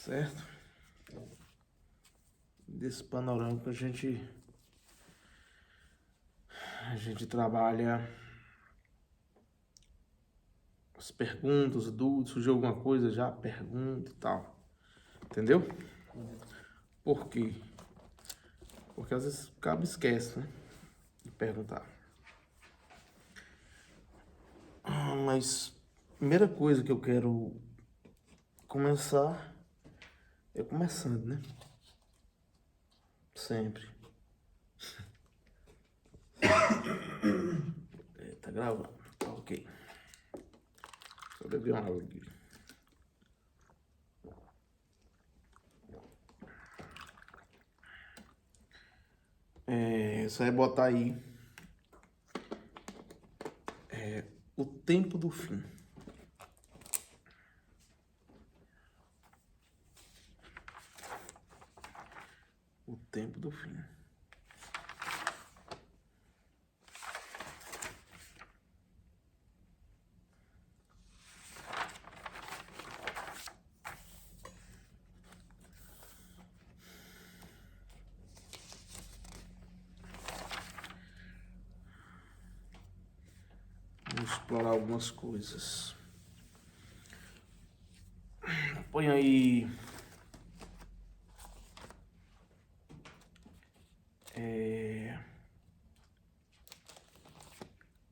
certo? Desse panorama que a gente trabalha as perguntas, dúvidas, surgiu alguma coisa já, pergunta e tal. Entendeu? Por quê? Porque às vezes o cabo esquece, né? De perguntar. Mas a primeira coisa que eu quero começar é começando, né? Sempre. Tá gravando. Tá ok. Só beber uma água aqui. Você vai botar aí o tempo do fim. O tempo do fim. Vamos explorar algumas coisas. Põe aí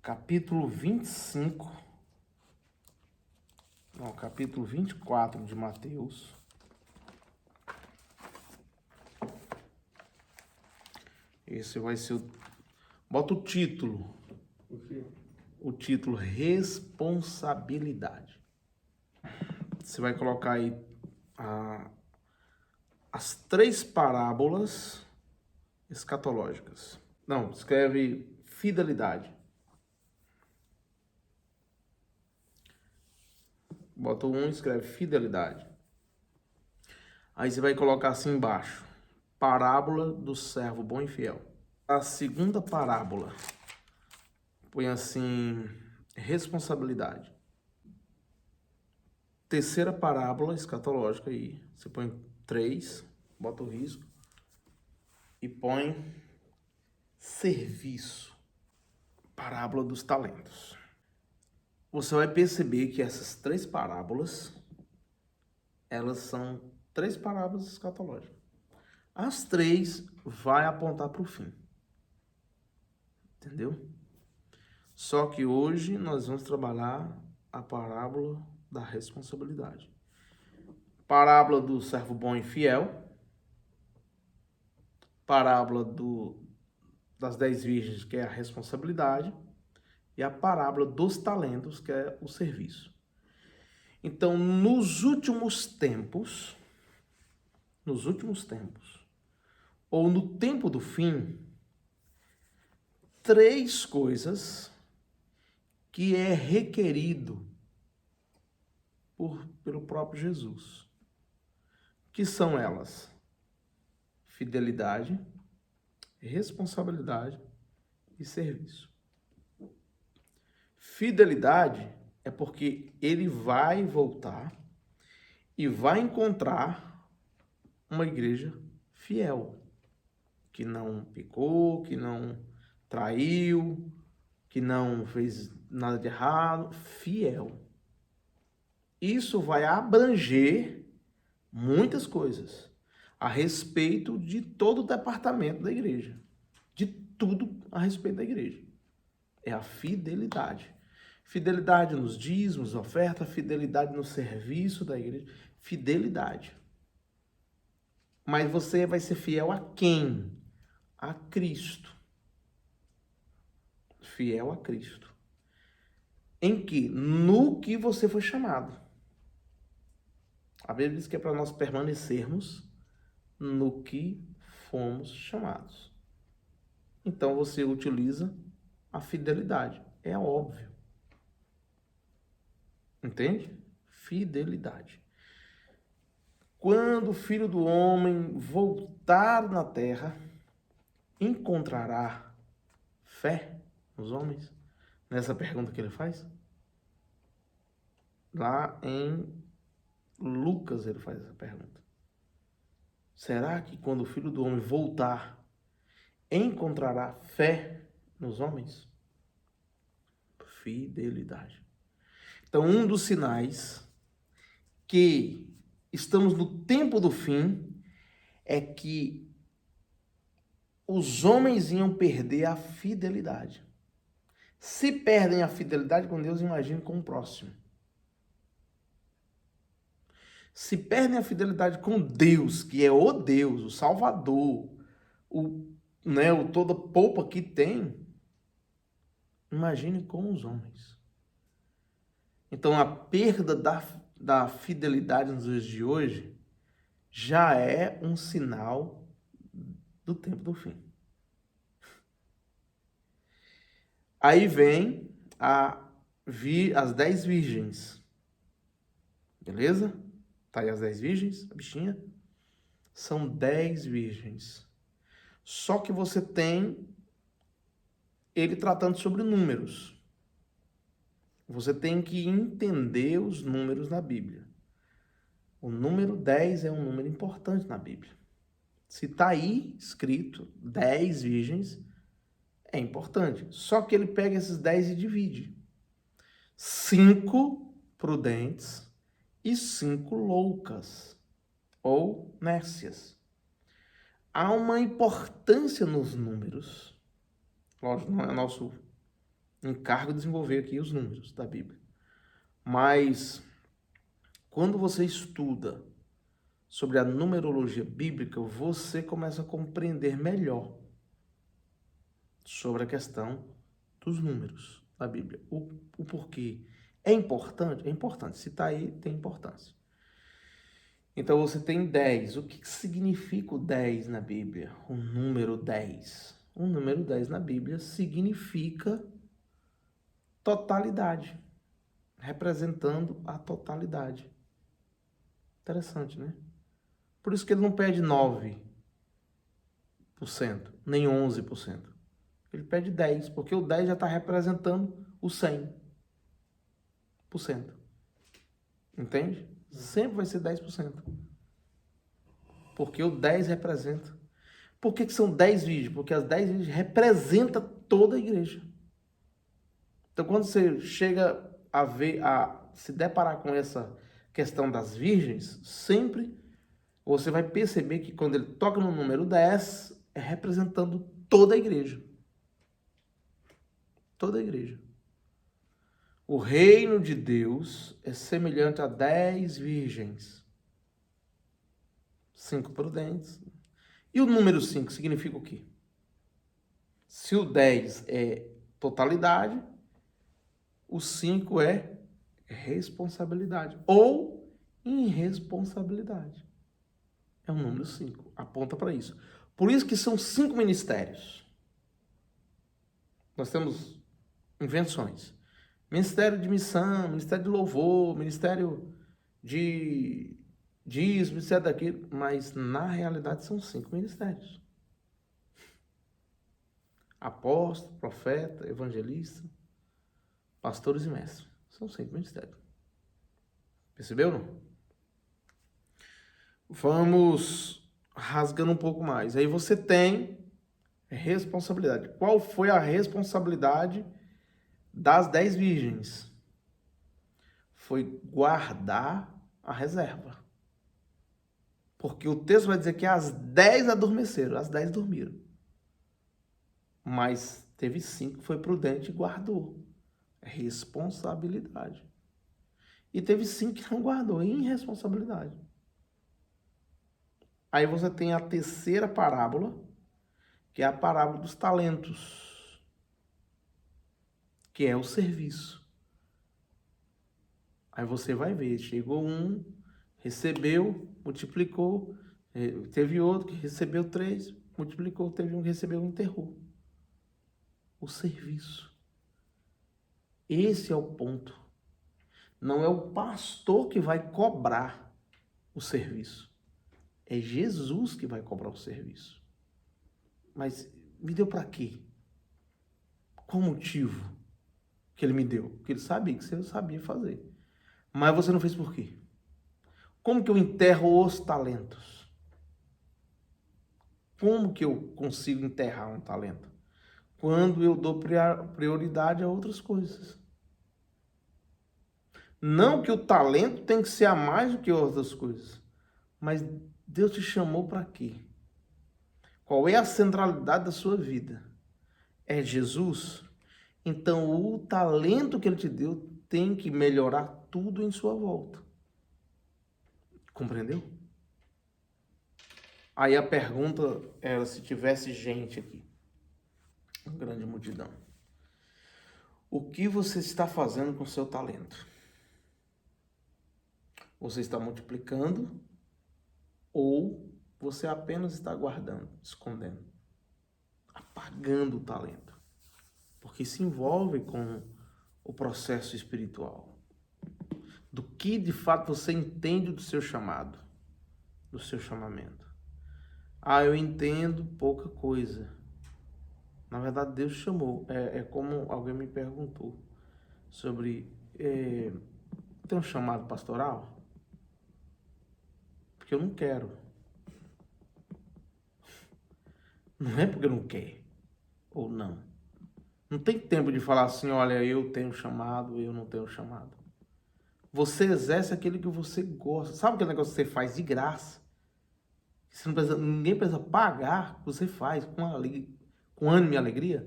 capítulo 25. Não, capítulo 24 de Mateus. Esse vai ser o... Bota o título. O título responsabilidade. Você vai colocar aí as 3 parábolas escatológicas. Não, escreve fidelidade. Bota um e escreve fidelidade. Aí você vai colocar assim embaixo. Parábola do servo bom e fiel. A segunda parábola. Põe assim, responsabilidade. Terceira parábola escatológica aí. Você põe 3, bota o risco. E põe serviço. Parábola dos talentos. Você vai perceber que essas 3 parábolas, elas são 3 parábolas escatológicas. As 3 vai apontar para o fim. Entendeu? Só que hoje nós vamos trabalhar a parábola da responsabilidade. Parábola do servo bom e fiel. Parábola das 10 virgens, que é a responsabilidade. E a parábola dos talentos, que é o serviço. Então, nos últimos tempos, ou no tempo do fim, 3 coisas que é requerido pelo próprio Jesus. Que são elas? Fidelidade, responsabilidade e serviço. Fidelidade é porque ele vai voltar e vai encontrar uma igreja fiel, que não pecou, que não traiu, que não fez nada de errado, fiel. Isso vai abranger muitas coisas a respeito de todo o departamento da igreja, de tudo a respeito da igreja. É a fidelidade. Fidelidade nos dízimos, oferta, fidelidade no serviço da igreja, fidelidade. Mas você vai ser fiel a quem? A Cristo. Fiel a Cristo. Em que? No que você foi chamado. A Bíblia diz que é para nós permanecermos no que fomos chamados. Então você utiliza a fidelidade. É óbvio. Entende? Fidelidade. Quando o Filho do Homem voltar na terra, encontrará fé nos homens? Nessa pergunta que ele faz? Lá em Lucas ele faz essa pergunta. Será que quando o Filho do Homem voltar, encontrará fé nos homens? Fidelidade. Então, um dos sinais que estamos no tempo do fim é que os homens iam perder a fidelidade. Se perdem a fidelidade com Deus, imagine com o próximo. Se perdem a fidelidade com Deus, que é o Deus, o Salvador, o toda polpa que tem, imagine com os homens. Então, a perda da fidelidade nos dias de hoje já é um sinal do tempo do fim. Aí vem as 10 virgens. Beleza? Tá aí as 10 virgens, a bichinha. São 10 virgens. Só que você tem ele tratando sobre números. Você tem que entender os números na Bíblia. O número 10 é um número importante na Bíblia. Se está aí escrito 10 virgens, é importante. Só que ele pega esses 10 e divide. 5 prudentes e 5 loucas ou nércias. Há uma importância nos números. Lógico, não é nosso encargo desenvolver aqui os números da Bíblia. Mas quando você estuda sobre a numerologia bíblica, você começa a compreender melhor sobre a questão dos números da Bíblia. O porquê. É importante? É importante. Se está aí, tem importância. Então você tem 10. O que significa o 10 na Bíblia? O número 10. O número 10 na Bíblia significa totalidade, representando a totalidade. Interessante, né? Por isso que ele não pede 9%, nem 11%. Ele pede 10%, porque o 10% já está representando o 100%. Entende? Sempre vai ser 10%. Porque o 10 representa. Por que são 10 virgens? Porque as 10 virgens representam toda a igreja. Então, quando você chega a se deparar com essa questão das virgens, sempre você vai perceber que quando ele toca no número 10, é representando toda a igreja. Toda a igreja. O reino de Deus é semelhante a 10 virgens. 5 prudentes. E o número 5 significa o quê? Se o 10 é totalidade, o 5 é responsabilidade ou irresponsabilidade. É o número 5, aponta para isso. Por isso que são 5 ministérios. Nós temos invenções. Ministério de missão, ministério de louvor, ministério de disso, ministério daquilo, mas na realidade são 5 ministérios. Apóstolo, profeta, evangelista, pastores e mestres. São 5 ministérios. Percebeu, não? Vamos rasgando um pouco mais. Aí você tem responsabilidade. Qual foi a responsabilidade das 10 virgens? Foi guardar a reserva. Porque o texto vai dizer que as 10 adormeceram, as 10 dormiram. Mas teve 5 que foi prudente e guardou. Responsabilidade. E teve 5 que não guardou, irresponsabilidade. Aí você tem a terceira parábola, que é a parábola dos talentos, que é o serviço. Aí você vai ver, chegou um, recebeu, multiplicou, teve outro que recebeu 3, multiplicou, teve um que recebeu e enterrou. O serviço. Esse é o ponto. Não é o pastor que vai cobrar o serviço. É Jesus que vai cobrar o serviço. Mas me deu para quê? Qual o motivo que ele me deu? Porque ele sabia que você sabia fazer. Mas você não fez por quê? Como que eu enterro os talentos? como que eu consigo enterrar um talento? Quando eu dou prioridade a outras coisas. Não que o talento tem que ser a mais do que outras coisas, mas Deus te chamou para quê? Qual é a centralidade da sua vida? É Jesus? Então o talento que ele te deu tem que melhorar tudo em sua volta. Compreendeu? Aí a pergunta era se tivesse gente aqui, uma grande multidão. O que você está fazendo com o seu talento? Você está multiplicando ou você apenas está guardando, escondendo, apagando o talento? Porque se envolve com o processo espiritual. Do que de fato você entende do seu chamado, do seu chamamento. Ah, eu entendo pouca coisa. Na verdade, Deus chamou. É como alguém me perguntou sobre... tem um chamado pastoral? Porque eu não quero. Não é porque eu não quero. Ou não. Não tem tempo de falar assim, olha, eu tenho chamado, eu não tenho chamado. Você exerce aquilo que você gosta. Sabe aquele negócio que você faz de graça? Você não precisa, ninguém precisa pagar, você faz com ânimo e alegria.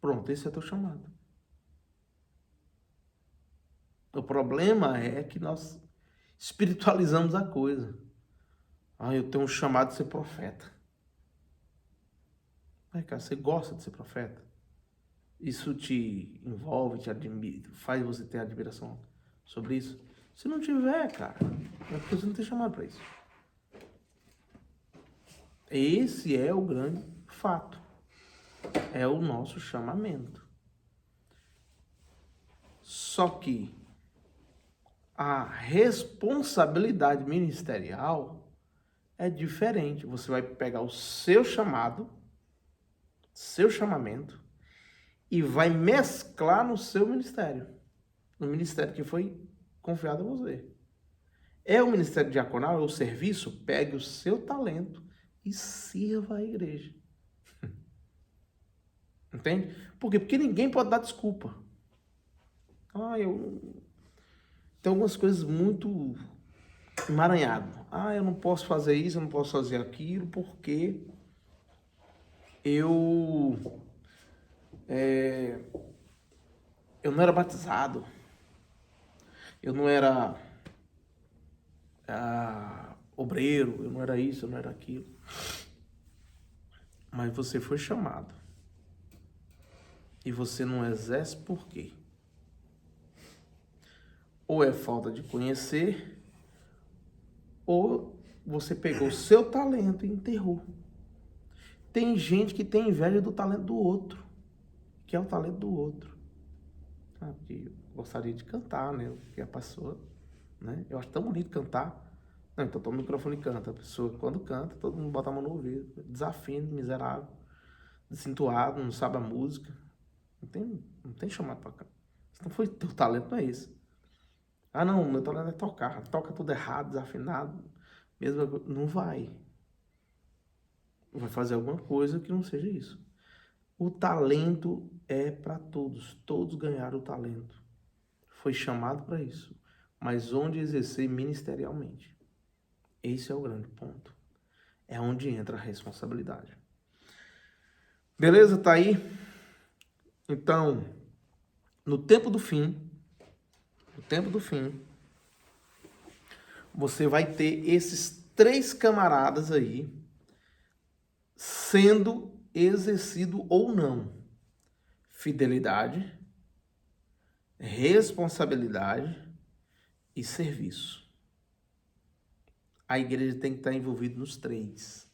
Pronto, esse é o teu chamado. O problema é que nós espiritualizamos a coisa. Ah, eu tenho um chamado de ser profeta. Ai, cara, você gosta de ser profeta? Isso te envolve, te admira, faz você ter admiração sobre isso? Se não tiver, cara, é porque você não tem chamado para isso. Esse é o grande fato. É o nosso chamamento. Só que a responsabilidade ministerial é diferente. Você vai pegar o seu chamado, seu chamamento, e vai mesclar no seu ministério. No ministério que foi confiado a você. É o ministério diaconal, é o serviço? Pegue o seu talento e sirva a igreja. Entende? Por quê? Porque ninguém pode dar desculpa. Tem algumas coisas muito emaranhadas. Eu não posso fazer isso, eu não posso fazer aquilo, porque eu não era batizado. Eu não era obreiro, eu não era isso, eu não era aquilo. Mas você foi chamado. E você não exerce por quê? Ou é falta de conhecer, ou você pegou o seu talento e enterrou. Tem gente que tem inveja do talento do outro, que é o talento do outro. Porque eu gostaria de cantar, né? Porque a pessoa, né? Eu acho tão bonito cantar. Não, então toma o microfone e canta. A pessoa, quando canta, todo mundo bota a mão no ouvido. Desafino, miserável, desentoado, não sabe a música. Não tem chamado pra cantar. Então foi teu talento, não é isso. Não, meu talento é tocar. Toca tudo errado, desafinado. Mesmo não vai. Vai fazer alguma coisa que não seja isso. O talento é para todos. Todos ganharam o talento. Foi chamado para isso. Mas onde exercer ministerialmente? Esse é o grande ponto. É onde entra a responsabilidade. Beleza? Tá aí? Então, no tempo do fim, você vai ter esses 3 camaradas aí sendo exercido ou não. Fidelidade, responsabilidade e serviço. A igreja tem que estar envolvida nos 3.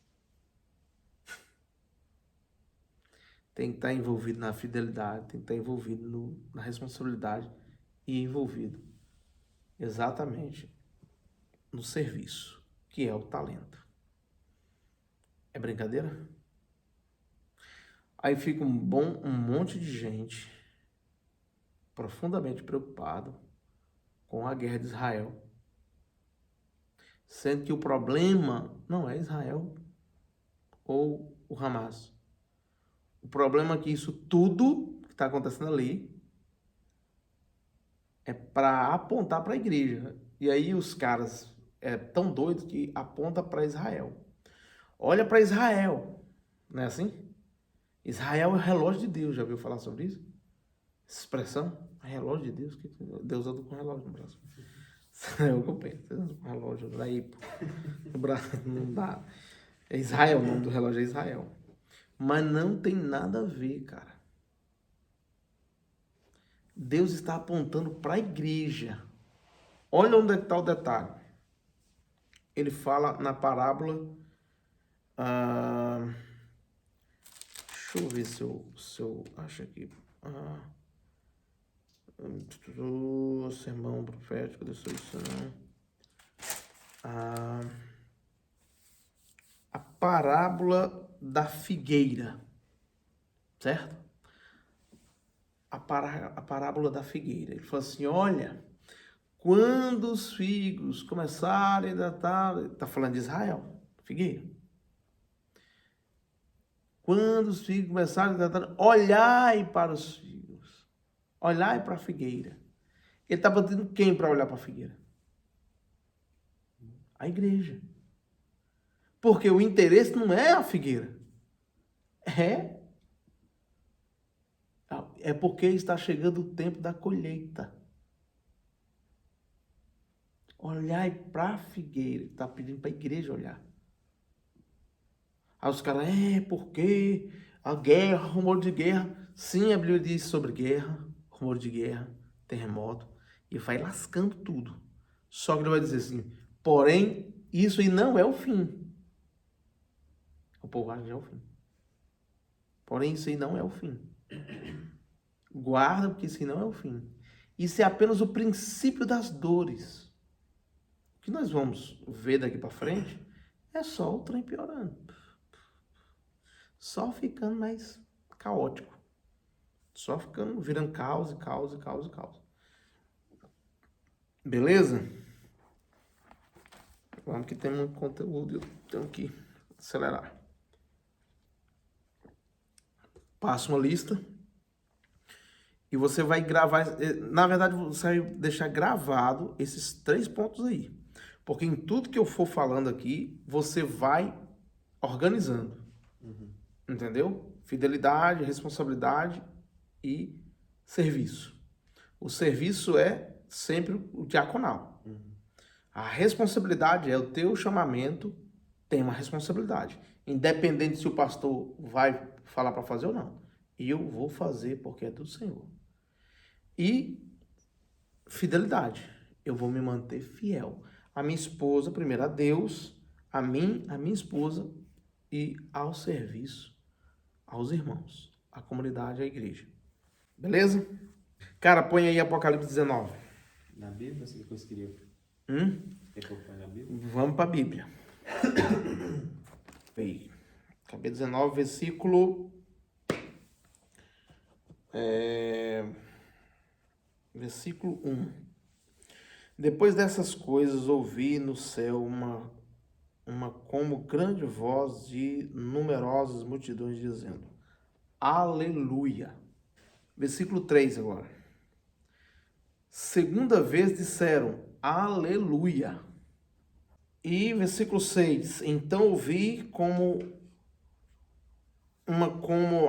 Tem que estar envolvido na fidelidade, tem que estar envolvido na responsabilidade e envolvido exatamente no serviço, que é o talento. É brincadeira? Aí fica um monte de gente profundamente preocupado com a guerra de Israel, sendo que o problema não é Israel. ou o Hamas. O problema é que isso tudo que está acontecendo ali é para apontar para a igreja. E aí os caras tão doidos que apontam para Israel. Olha para Israel, não é assim? Israel é o relógio de Deus, já ouviu falar sobre isso? Essa expressão? Relógio de Deus? Que Deus anda com relógio no braço. É o que eu penso, Deus anda com relógio daí, no braço, não dá. É Israel, o nome do relógio é Israel. Mas não tem nada a ver, cara. Deus está apontando para a igreja. Olha onde está o detalhe. Ele fala na parábola. Deixa eu ver se eu acho aqui. Sermão profético, deixa eu isso não. A parábola da figueira. Certo? A parábola da figueira. Ele fala assim: olha, quando os figos começarem a dar. Está falando de Israel, figueira. Quando os figos começarem a dar, olhai para os figos. Olhai para a figueira. Ele está batendo quem para olhar para a figueira? A igreja. Porque o interesse não é a figueira. É porque está chegando o tempo da colheita. Olhai para a figueira. Está pedindo para a igreja olhar. Aí os caras, porque a guerra, rumor de guerra. Sim, a Bíblia diz sobre guerra, rumor de guerra, terremoto. E vai lascando tudo. Só que ele vai dizer assim, porém, isso aí não é o fim. O povo acha que é o fim. Porém, isso aí não é o fim. Guarda, porque isso aí não é o fim. Isso é apenas o princípio das dores. O que nós vamos ver daqui para frente é só o trem piorando. Só ficando mais caótico. Só ficando, virando caos e caos e caos e caos. Beleza? Vamos que tem muito conteúdo, eu tenho que acelerar. Passa uma lista. E você vai gravar, na verdade você vai deixar gravado esses 3 pontos aí. Porque em tudo que eu for falando aqui, você vai organizando. Entendeu? Fidelidade, responsabilidade e serviço. O serviço é sempre o diaconal. A responsabilidade é o teu chamamento, tem uma responsabilidade. Independente se o pastor vai falar para fazer ou não. Eu vou fazer porque é do Senhor. E fidelidade. Eu vou me manter fiel. A minha esposa, primeiro a Deus, a mim, a minha esposa e ao serviço, aos irmãos, à comunidade, à igreja. Beleza? Cara, põe aí Apocalipse 19. Na Bíblia, você depois queria... Quer que eu ponha na Bíblia? Vamos para a Bíblia. Aí. Capítulo 19, versículo... Versículo 1. Depois dessas coisas, ouvi no céu uma como grande voz de numerosas multidões dizendo: Aleluia. Versículo 3 agora. Segunda vez disseram: Aleluia. E versículo 6. Então ouvi como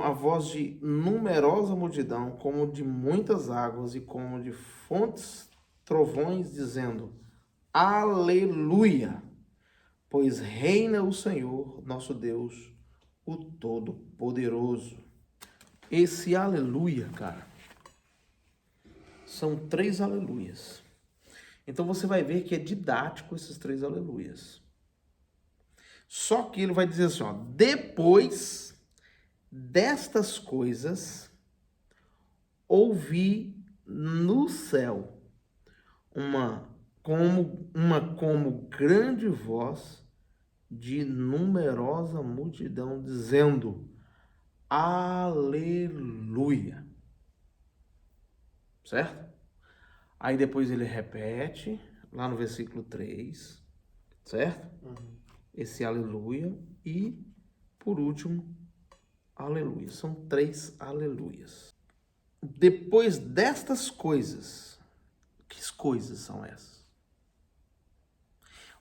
a voz de numerosa multidão, como de muitas águas e como de fontes, trovões, dizendo: Aleluia, pois reina o Senhor, nosso Deus, o Todo-Poderoso. Esse aleluia, cara, são 3 aleluias. Então você vai ver que é didático esses 3 aleluias. Só que ele vai dizer assim, ó, depois destas coisas, ouvi no céu uma como grande voz de numerosa multidão dizendo: Aleluia. Certo? Aí depois ele repete lá no versículo 3, certo? Esse aleluia, e por último, aleluia. São 3 aleluias. Depois destas coisas, que coisas são essas?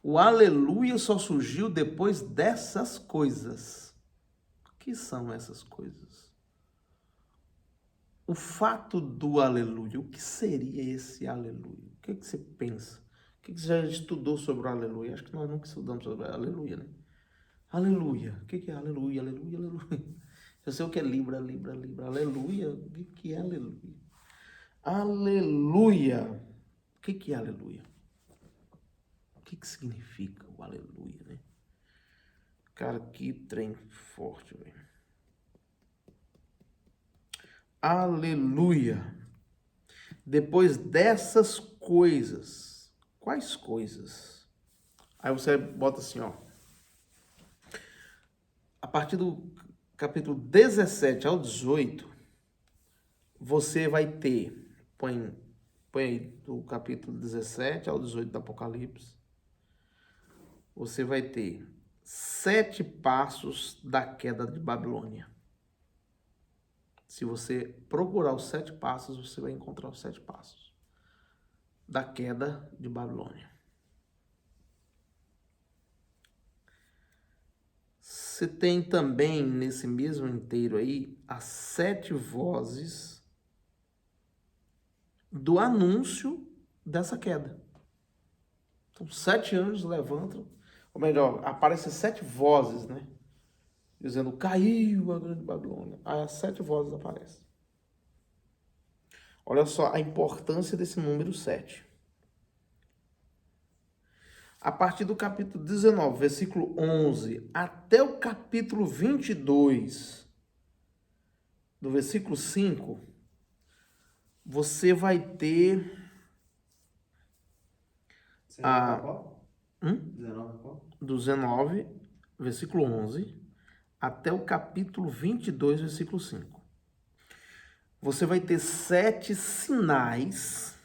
O aleluia só surgiu depois dessas coisas. O que são essas coisas? O fato do aleluia, o que seria esse aleluia? O que você pensa? O que você já estudou sobre o aleluia? Acho que nós nunca estudamos sobre o aleluia, né? Aleluia. O que é aleluia? Aleluia, aleluia. Eu sei o que é libra, libra, libra. Aleluia. O que é aleluia? Aleluia. O que é aleluia? O que significa o aleluia, né? Cara, que trem forte, velho. Aleluia. Depois dessas coisas. Quais coisas? Aí você bota assim, ó. A partir do capítulo 17 ao 18, você vai ter, põe aí do capítulo 17 ao 18 do Apocalipse, você vai ter 7 passos da queda de Babilônia. Se você procurar os 7 passos, você vai encontrar os 7 passos da queda de Babilônia. Você tem também, nesse mesmo inteiro aí, as 7 vozes do anúncio dessa queda. Então, 7 anjos levantam, ou melhor, aparecem 7 vozes, né? Dizendo, caiu a grande Babilônia. Aí as 7 vozes aparecem. Olha só a importância desse número 7. A partir do capítulo 19, versículo 11, até o capítulo 22, do versículo 5, você vai ter... 19 qual? 19 qual? Do 19, versículo 11, até o capítulo 22, versículo 5. Você vai ter 7 sinais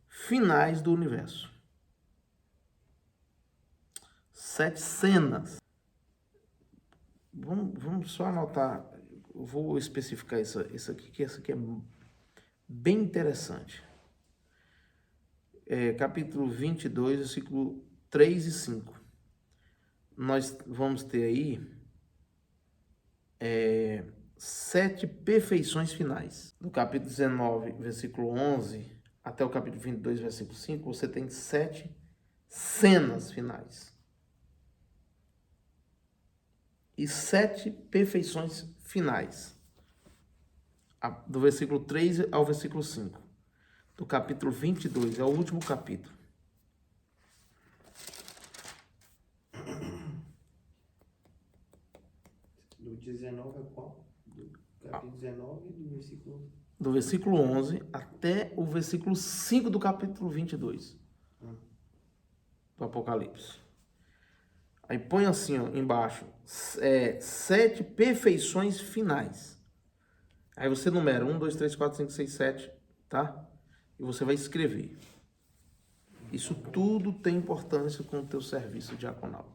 finais do universo. 7 cenas. Vamos só anotar. Eu vou especificar isso aqui, que isso aqui é bem interessante. Capítulo 22, versículo 3 e 5. Nós vamos ter aí 7 perfeições finais. Do capítulo 19, versículo 11, até o capítulo 22, versículo 5, você tem 7 cenas finais. E 7 perfeições finais. Do versículo 3 ao versículo 5. Do capítulo 22, é o último capítulo. Do 19 é qual? Do capítulo 19 do versículo... Do versículo 11 até o versículo 5 do capítulo 22. Do Apocalipse. Aí põe assim, ó, embaixo, 7 perfeições finais. Aí você numera 1, 2, 3, 4, 5, 6, 7, tá? E você vai escrever. Isso tudo tem importância com o teu serviço diaconal.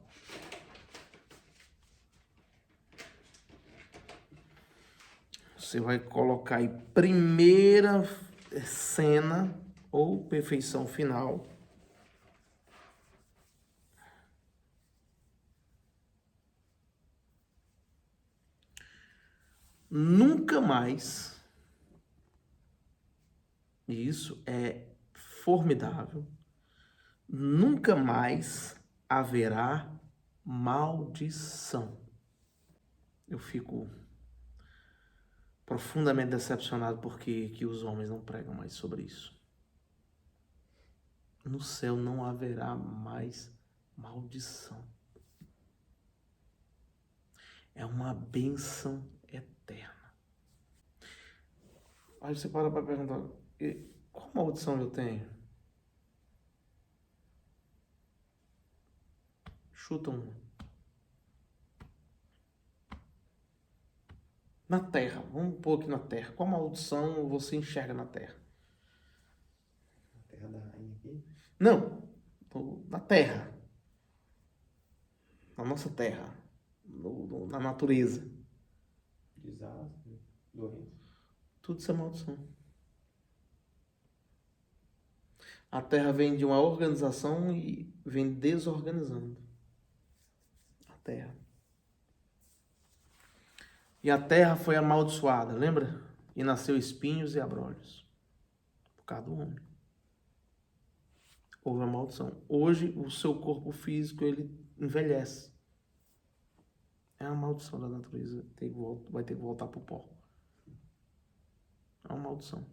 Você vai colocar aí primeira cena ou perfeição final. Nunca mais, e isso é formidável, nunca mais haverá maldição. Eu fico profundamente decepcionado porque que os homens não pregam mais sobre isso. No céu não haverá mais maldição. É uma bênção eterna. Aí você para perguntar, qual maldição eu tenho? Chuta um. Na terra, vamos pôr aqui na terra. Qual maldição você enxerga na terra? Na terra da rainha aqui? Não, na terra. Na nossa terra. na natureza. Desastre, doença. Tudo isso é maldição. A Terra vem de uma organização e vem desorganizando. A Terra. E a Terra foi amaldiçoada, lembra? E nasceu espinhos e abrolhos. Por causa do homem. Houve uma maldição. Hoje, o seu corpo físico, ele envelhece. É uma maldição da natureza. Vai ter que voltar pro pó. É uma maldição.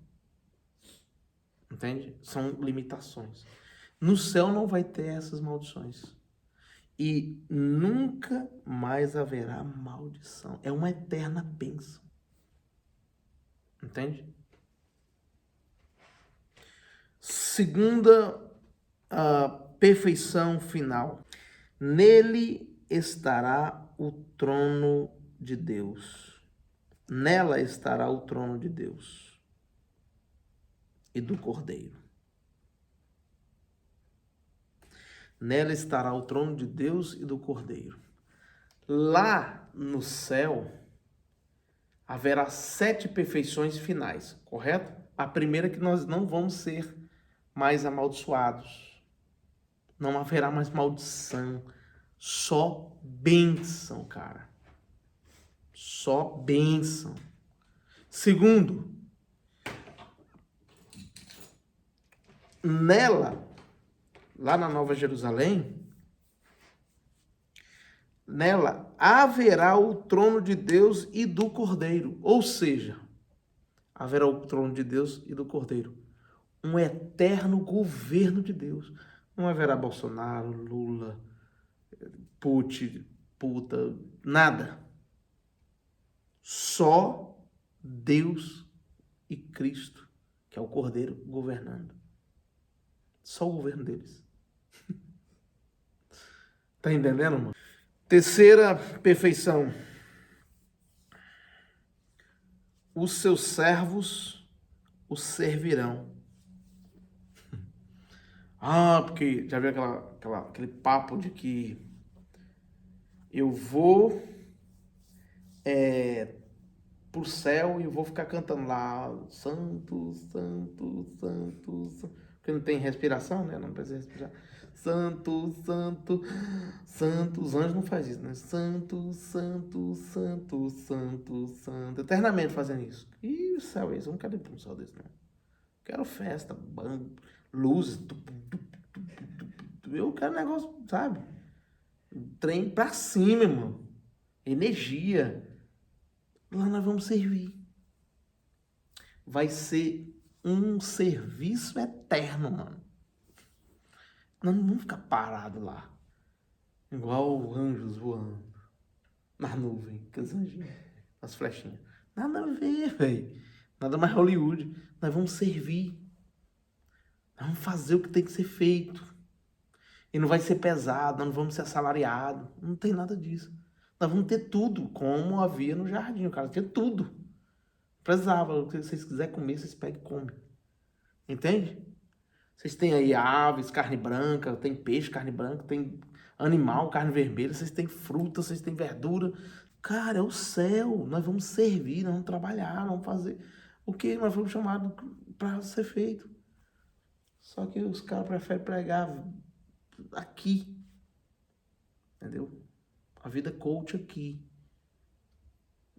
Entende? São limitações. No céu não vai ter essas maldições. E nunca mais haverá maldição. É uma eterna bênção. Entende? Segunda a perfeição final. Nele estará o trono de Deus. Nela estará o trono de Deus e do Cordeiro. Nela estará o trono de Deus e do Cordeiro. Lá no céu haverá 7 perfeições finais, correto? A primeira é que nós não vamos ser mais amaldiçoados. Não haverá mais maldição. Só bênção, cara. Só bênção. Segundo, nela, lá na Nova Jerusalém, nela haverá o trono de Deus e do Cordeiro. Ou seja, haverá o trono de Deus e do Cordeiro. Um eterno governo de Deus. Não haverá Bolsonaro, Lula, Putin, puta, nada. Só Deus e Cristo, que é o Cordeiro, governando. Só o governo deles. Tá entendendo, mano? Terceira perfeição. Os seus servos o servirão. Porque já viu aquele papo de que eu vou pro céu e vou ficar cantando lá, santo, santo, santo, santo, porque não tem respiração, né? Não precisa respirar. Santo, santo, santo. Os anjos não fazem isso, né? Santo, santo, santo, santo, santo. Eternamente fazendo isso. E o céu é isso. Eu não quero ir para um céu desse, não. Quero festa, bando, luzes. Eu quero negócio, sabe? Trem pra cima, irmão. Energia. Lá nós vamos servir. Vai ser um serviço eterno, mano. Nós não vamos ficar parados lá. Igual anjos voando. Na nuvem, aqueles anjinhos, as flechinhas. Nada a ver, velho. Nada mais Hollywood. Nós vamos servir. Nós vamos fazer o que tem que ser feito. E não vai ser pesado, nós não vamos ser assalariados. Não tem nada disso. Nós vamos ter tudo, como havia no jardim. O cara tinha tudo. Precisava. Se vocês quiserem comer, vocês pegam e comem. Entende? Vocês têm aí aves, carne branca, tem peixe, carne branca, tem animal, carne vermelha, vocês têm fruta, vocês têm verdura. Cara, é o céu. Nós vamos servir, nós vamos trabalhar, nós vamos fazer o que nós fomos chamados para ser feito. Só que os caras preferem pregar aqui. Entendeu? A vida coach aqui.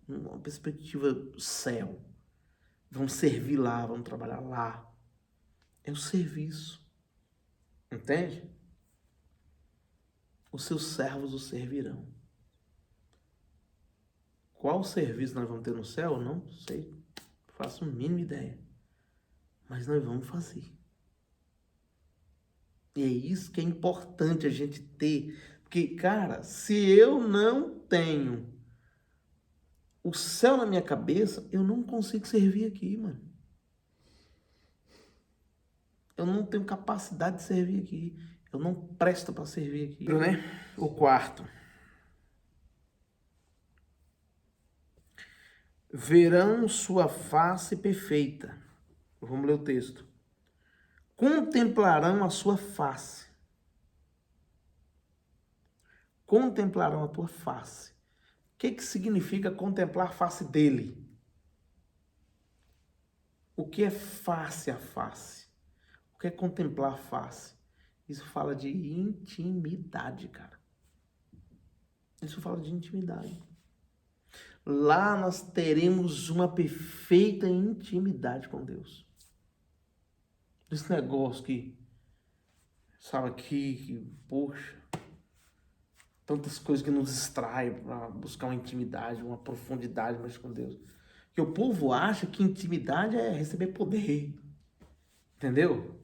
Uma perspectiva céu. Vamos servir lá, vamos trabalhar lá. É o serviço. Entende? Os seus servos o servirão. Qual serviço nós vamos ter no céu? Não sei. Faço a mínima ideia. Mas nós vamos fazer. E é isso que é importante a gente ter. Porque, cara, se eu não tenho o céu na minha cabeça, eu não consigo servir aqui, mano. Eu não tenho capacidade de servir aqui. Eu não presto para servir aqui. Né? O quarto. Verão sua face perfeita. Vamos ler o texto. Contemplarão a sua face. Contemplarão a tua face. que significa contemplar a face dele? O que é face a face? O que é contemplar a face? Isso fala de intimidade, cara. Isso fala de intimidade. Lá nós teremos uma perfeita intimidade com Deus. Esse negócio que, sabe, que poxa, tantas coisas que nos distraem para buscar uma intimidade, uma profundidade mais com Deus. Que o povo acha que intimidade é receber poder, entendeu?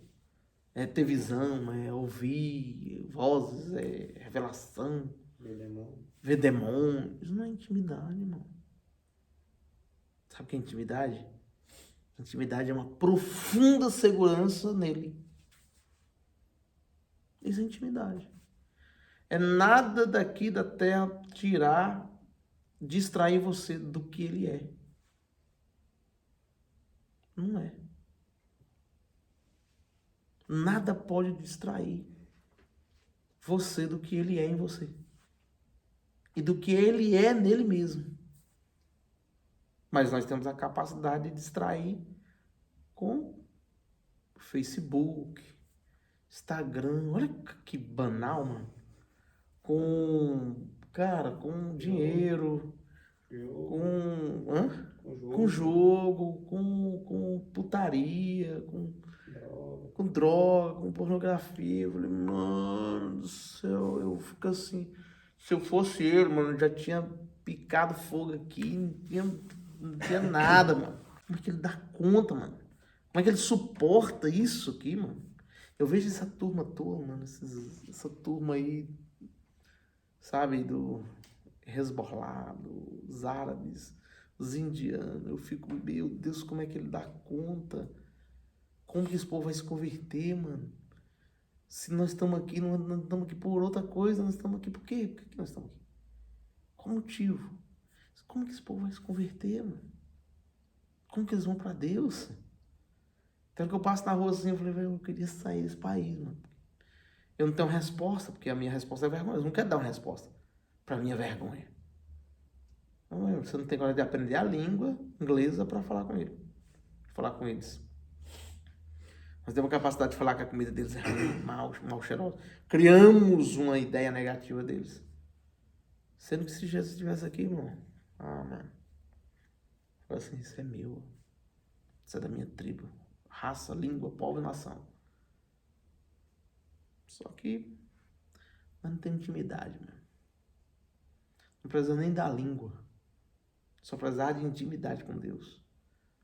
É ter visão, é ouvir vozes, é revelação, ver demônios. Isso não é intimidade, irmão. Sabe o que é intimidade? Intimidade é uma profunda segurança nele. Isso é intimidade. É nada daqui da terra tirar, distrair você do que ele é. Não é. Nada pode distrair você do que ele é em você. E do que ele é nele mesmo. Mas nós temos a capacidade de distrair com Facebook, Instagram. Olha que banal, mano. Com dinheiro, com jogo, com putaria, com droga, com pornografia. Eu falei, mano do céu, eu fico assim. Se eu fosse ele, mano, eu já tinha picado fogo aqui, não tinha nada, mano. Como é que ele dá conta, mano? Como é que ele suporta isso aqui, mano? Eu vejo essa turma toda, mano, essa turma aí, sabe, do Hezbollah, dos árabes, os indianos. Eu fico, meu Deus, como é que ele dá conta? Como que esse povo vai se converter, mano? Se nós estamos aqui, não estamos aqui por outra coisa, nós estamos aqui por quê? Por que nós estamos aqui? Qual motivo? Como que esse povo vai se converter, mano? Como que eles vão pra Deus? Então que eu passo na rua assim, eu falei, velho, eu queria sair desse país, mano. Eu não tenho resposta, porque a minha resposta é vergonha. Eu não quero dar uma resposta pra minha vergonha. Não, você não tem coragem de aprender a língua inglesa para falar com ele. Falar com eles. Nós temos a capacidade de falar que a comida deles é ruim, mal cheirosa. Criamos uma ideia negativa deles. Sendo que se Jesus estivesse aqui, irmão, mano. Fala assim, isso é meu. Isso é da minha tribo. Raça, língua, povo e nação. Só que não tem intimidade, mano. Não precisa nem da língua. Só precisa de intimidade com Deus.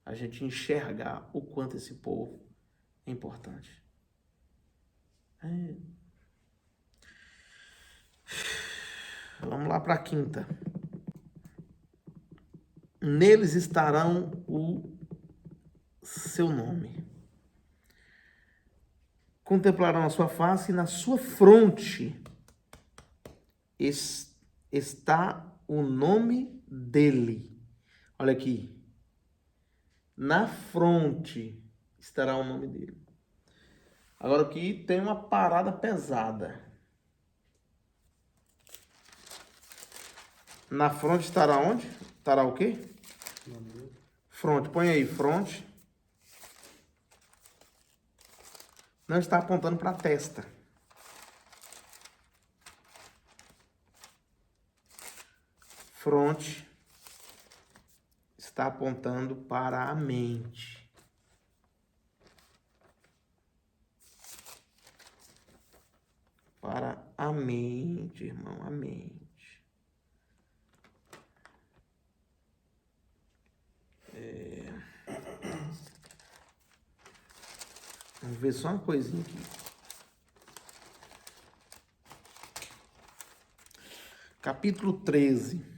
A gente enxergar o quanto esse povo é importante. Vamos lá para a quinta. Neles estarão o seu nome. Contemplarão a sua face e na sua fronte está o nome dele. Olha aqui. Na fronte estará o nome dele. Agora aqui tem uma parada pesada. Na fronte estará onde? Estará o quê? Fronte. Põe aí, fronte. Não está apontando para a testa. Fronte está apontando para a mente. Para a mente, irmão, a mente. Vamos ver só uma coisinha aqui. Capítulo 13.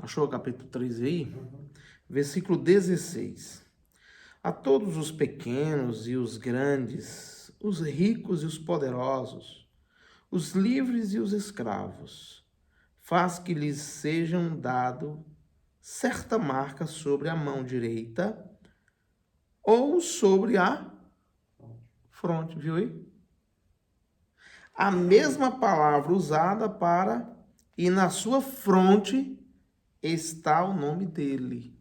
Achou o capítulo 13 aí? Versículo 16. A todos os pequenos e os grandes, os ricos e os poderosos, os livres e os escravos, faz que lhes sejam dado certa marca sobre a mão direita ou sobre a fronte, viu aí? A mesma palavra usada para e na sua fronte está o nome dele.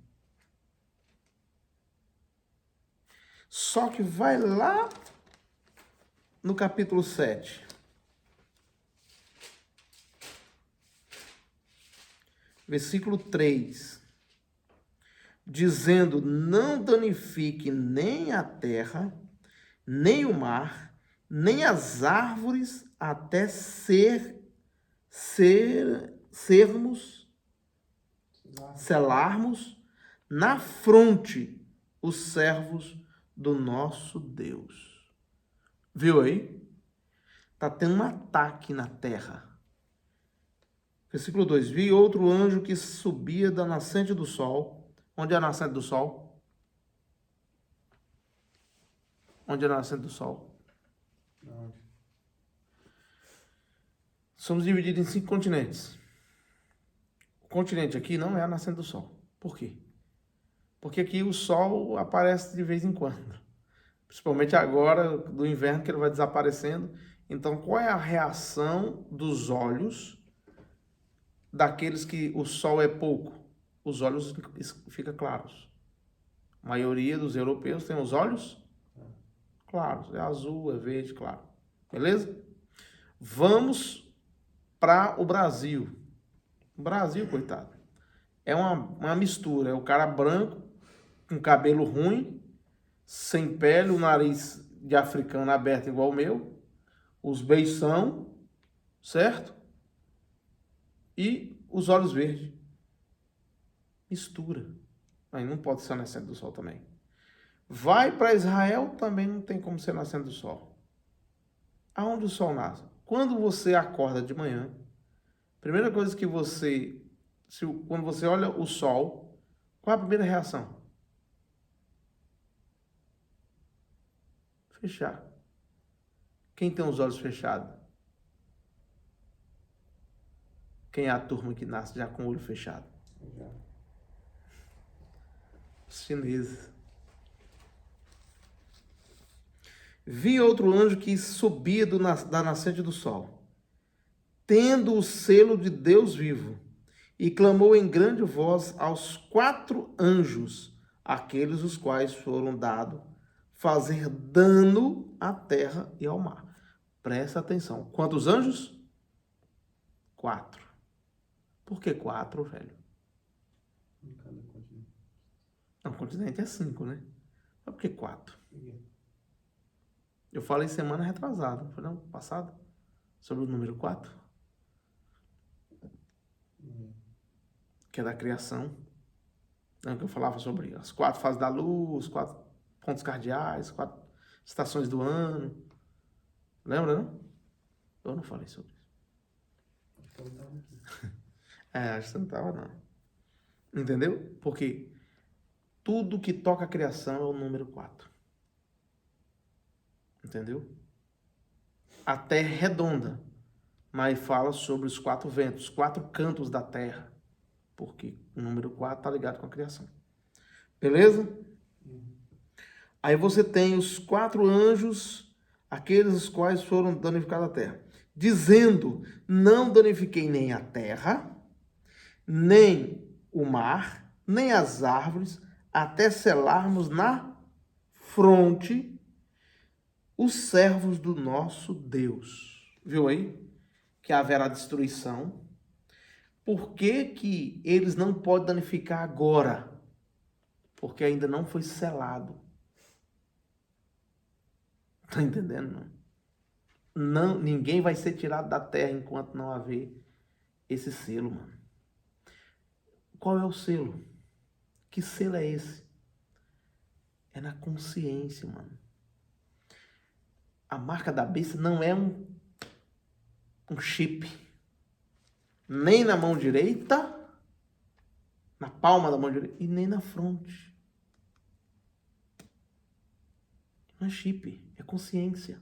Só que vai lá no capítulo 7. Versículo 3. Dizendo: não danifique nem a terra, nem o mar, nem as árvores, até selarmos na fronte os servos do nosso Deus. Viu aí? Está tendo um ataque na terra. Versículo 2. Vi outro anjo que subia da nascente do sol. Onde é a nascente do sol? Onde é a nascente do sol? Onde? Somos divididos em 5 continentes. O continente aqui não é a nascente do sol. Por quê? Porque aqui o sol aparece de vez em quando. Principalmente agora, do inverno, que ele vai desaparecendo. Então, qual é a reação dos olhos daqueles que o sol é pouco? Os olhos ficam claros. A maioria dos europeus tem os olhos claros. É azul, é verde, claro. Beleza? Vamos para o Brasil. O Brasil, coitado, é uma mistura. É o cara branco, com cabelo ruim, sem pele, o nariz de africano aberto igual o meu, os beição, certo? E os olhos verdes. Mistura. Aí não pode ser nascente do sol também. Vai para Israel, também não tem como ser nascente do sol. Aonde o sol nasce? Quando você acorda de manhã, primeira coisa que quando você olha o sol, qual é a primeira reação? Fechar. Quem tem os olhos fechados? Quem é a turma que nasce já com o olho fechado? Os chineses. Vi outro anjo que subia da nascente do sol, tendo o selo de Deus vivo, e clamou em grande voz aos 4 anjos, aqueles os quais foram dados fazer dano à terra e ao mar. Presta atenção. Quantos anjos? 4. Por que 4, velho? Em cada continente. Não, continente é 5, né? Mas por que 4? Eu falei semana retrasada, não foi não? Passado? Sobre o número 4. Que é da criação. Não, que eu falava sobre as 4 fases da luz, 4 pontos cardeais, 4 estações do ano. Lembra, não? Eu não falei sobre isso. Acho que eu não estava aqui. Acho que você não estava, não. Entendeu? Porque tudo que toca a criação é o número 4. Entendeu? A terra é redonda, mas fala sobre os 4 ventos, 4 cantos da terra. Porque o número 4 está ligado com a criação. Beleza? Aí você tem os 4 anjos, aqueles os quais foram danificados a terra. Dizendo, não danifiquei nem a terra, nem o mar, nem as árvores, até selarmos na fronte os servos do nosso Deus. Viu aí? Que haverá destruição. Por que que eles não podem danificar agora? Porque ainda não foi selado. Tá entendendo? Não, ninguém vai ser tirado da terra enquanto não haver esse selo, mano. Qual é o selo? Que selo é esse? É na consciência, mano. A marca da besta não é um chip. Nem na mão direita, na palma da mão direita, e nem na fronte. Não é chip, é consciência.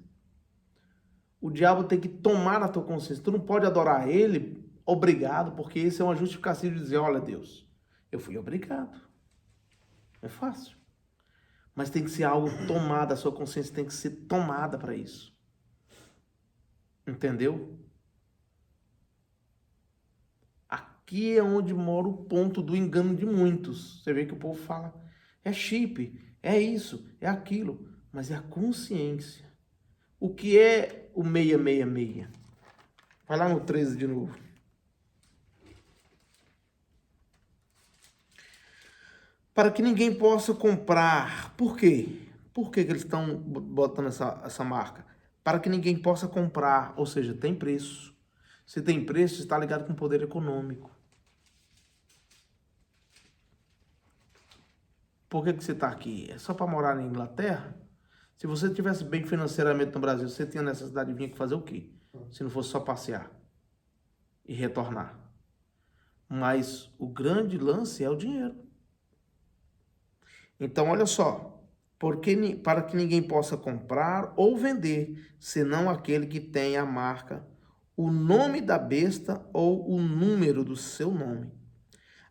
O diabo tem que tomar a tua consciência. Tu não pode adorar ele obrigado, porque isso é uma justificativa de dizer, olha Deus, eu fui obrigado. É fácil. Mas tem que ser algo tomado, a sua consciência tem que ser tomada para isso. Entendeu? Aqui é onde mora o ponto do engano de muitos. Você vê que o povo fala, é chip, é isso, é aquilo. Mas é a consciência. O que é o 666? Vai lá no 13 de novo. Para que ninguém possa comprar. Por quê? Por que eles estão botando essa marca? Para que ninguém possa comprar, ou seja, tem preço. Se tem preço, está ligado com poder econômico. Por que você está aqui? É só para morar na Inglaterra? Se você tivesse bem financeiramente no Brasil, você tinha necessidade de vir aqui fazer o quê? Se não fosse só passear e retornar. Mas o grande lance é o dinheiro. Então, olha só, para que ninguém possa comprar ou vender, senão aquele que tem a marca, o nome da besta ou o número do seu nome.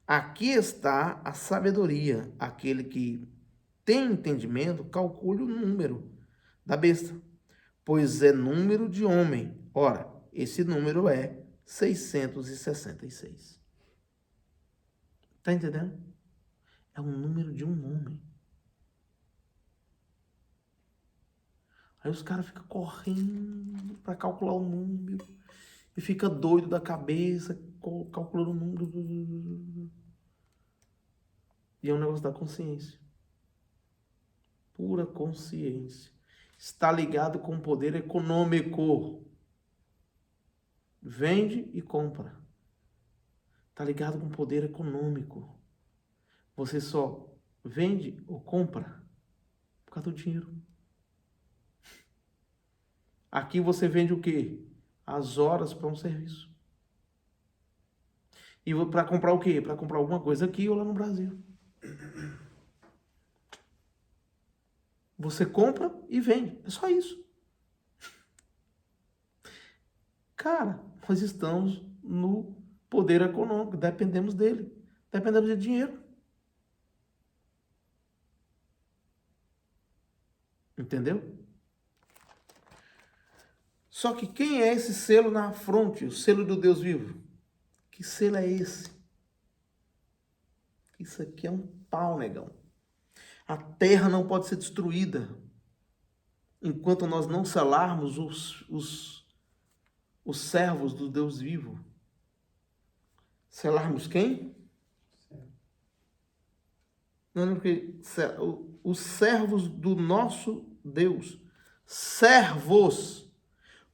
Aqui está a sabedoria. Aquele que tem entendimento, calcule o número da besta, pois é número de homem. Ora, esse número é 666. Tá entendendo? É o número de um homem. Aí os caras ficam correndo para calcular o número e fica doido da cabeça, calculando o número. E é um negócio da consciência. Pura consciência. Está ligado com o poder econômico. Vende e compra. Está ligado com o poder econômico. Você só vende ou compra por causa do dinheiro. Aqui você vende o quê? As horas para um serviço. E para comprar o quê? Para comprar alguma coisa aqui ou lá no Brasil. Você compra e vende. É só isso. Cara, nós estamos no poder econômico. Dependemos dele. Dependemos de dinheiro. Entendeu? Só que quem é esse selo na fronte? O selo do Deus vivo. Que selo é esse? Isso aqui é um pau, negão. A terra não pode ser destruída enquanto nós não selarmos os servos do Deus vivo. Selarmos quem? Não, porque os servos do nosso Deus. Servos.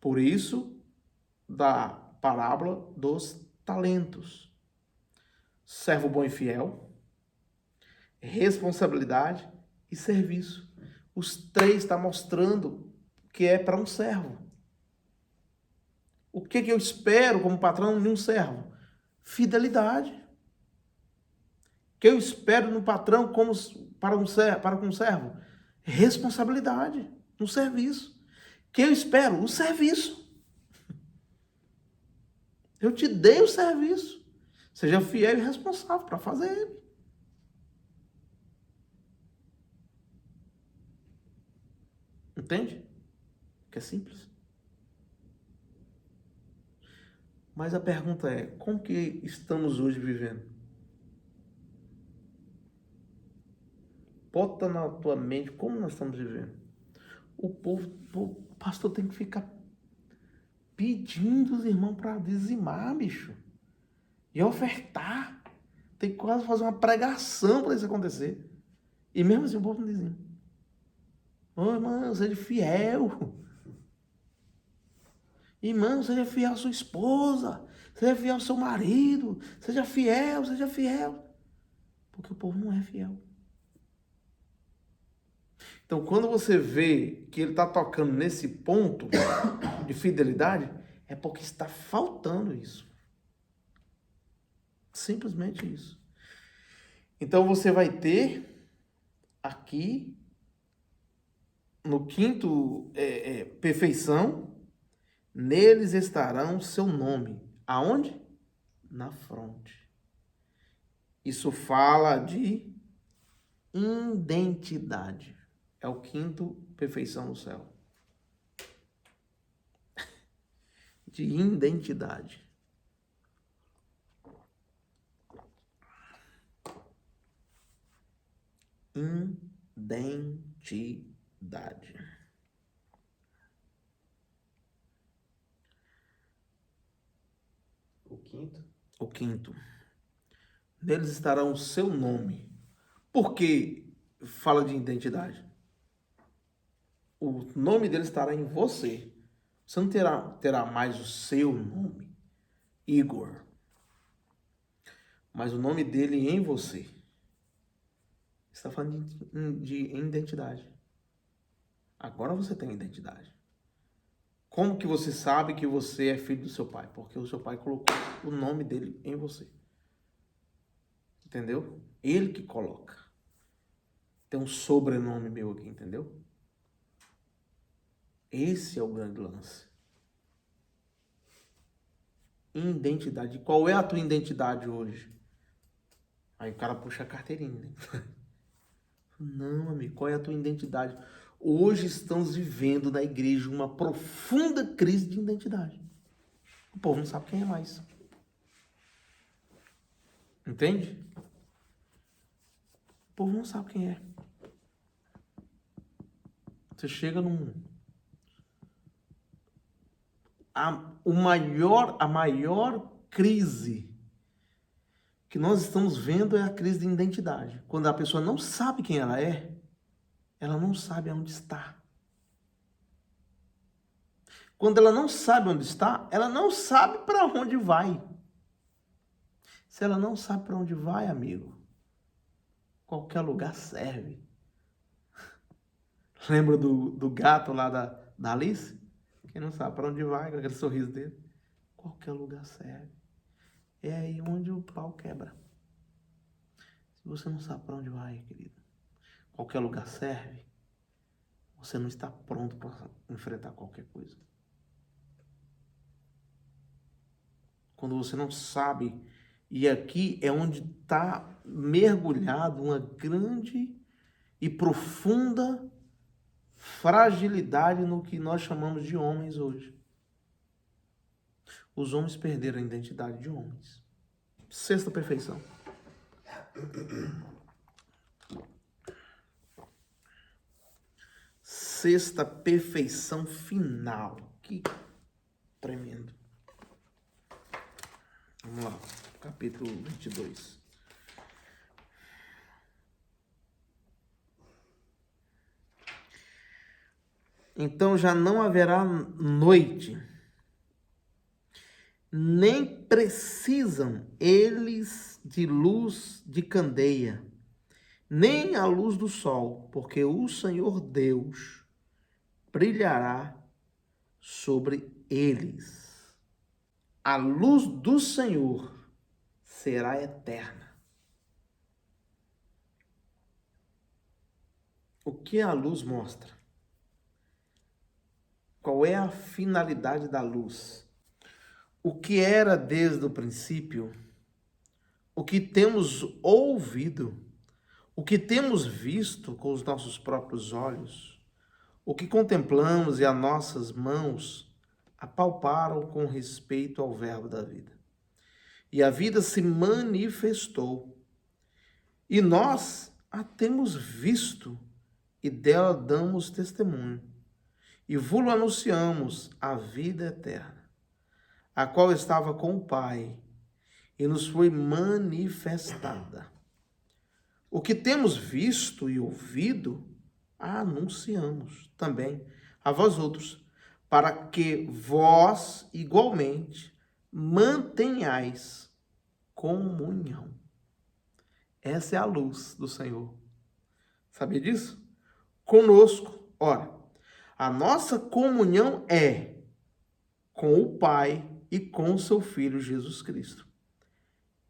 Por isso, da parábola dos talentos. Servo bom e fiel, responsabilidade e serviço. Os três estão mostrando que é para um servo. O que eu espero como patrão de um servo? Fidelidade. O que eu espero no patrão como para um servo? Responsabilidade no serviço. O que eu espero? O serviço. Eu te dei o serviço. Seja fiel e responsável para fazer ele. Entende? Que é simples. Mas a pergunta é, como que estamos hoje vivendo? Bota na tua mente como nós estamos vivendo. O pastor tem que ficar pedindo os irmãos para dizimar, bicho. E ofertar. Tem que quase fazer uma pregação para isso acontecer. E mesmo assim o povo não dizima. Ô, irmão, seja fiel. Irmão, seja fiel à sua esposa. Seja fiel ao seu marido. Seja fiel, seja fiel. Porque o povo não é fiel. Então, quando você vê que ele está tocando nesse ponto de fidelidade, é porque está faltando isso. Simplesmente isso. Então, você vai ter aqui no quinto, perfeição, neles estarão seu nome. Aonde? Na fronte. Isso fala de identidade. É o quinto, perfeição no céu. De identidade. Identidade. O quinto? O quinto. Neles estará o seu nome. Por que fala de identidade? O nome dele estará em você. Você não terá mais o seu nome, Igor. Mas o nome dele em você. Você está falando de identidade. Agora você tem identidade. Como que você sabe que você é filho do seu pai? Porque o seu pai colocou o nome dele em você. Entendeu? Ele que coloca. Tem um sobrenome meu aqui, entendeu? Esse é o grande lance. Identidade. Qual é a tua identidade hoje? Aí o cara puxa a carteirinha, né? Não, amigo, qual é a tua identidade? Hoje estamos vivendo na igreja uma profunda crise de identidade. O povo não sabe quem é mais. Entende? O povo não sabe quem é. Você chega num... A maior crise que nós estamos vendo é a crise de identidade. Quando a pessoa não sabe quem ela não sabe onde está. Quando ela não sabe onde está, ela não sabe para onde vai. Se ela não sabe para onde vai, amigo, qualquer lugar serve. Lembra do gato lá da Alice? Quem não sabe para onde vai, com aquele sorriso dele. Qualquer lugar serve. É aí onde o pau quebra. Se você não sabe para onde vai, querido, qualquer lugar serve, você não está pronto para enfrentar qualquer coisa. Quando você não sabe, e aqui é onde está mergulhado uma grande e profunda fragilidade no que nós chamamos de homens hoje. Os homens perderam a identidade de homens. Sexta perfeição. Sexta perfeição final. Que tremendo. Vamos lá, capítulo 22. Então já não haverá noite, nem precisam eles de luz de candeia, nem a luz do sol, porque o Senhor Deus brilhará sobre eles. A luz do Senhor será eterna. O que a luz mostra? Qual é a finalidade da luz? O que era desde o princípio, o que temos ouvido, o que temos visto com os nossos próprios olhos, o que contemplamos e as nossas mãos apalparam com respeito ao verbo da vida. E a vida se manifestou, e nós a temos visto, e dela damos testemunho, e vos anunciamos a vida eterna, a qual estava com o Pai, e nos foi manifestada. O que temos visto e ouvido, anunciamos também a vós outros, para que vós, igualmente, mantenhais comunhão. Essa é a luz do Senhor. Sabia disso? Conosco. Ora, a nossa comunhão é com o Pai e com o seu Filho Jesus Cristo.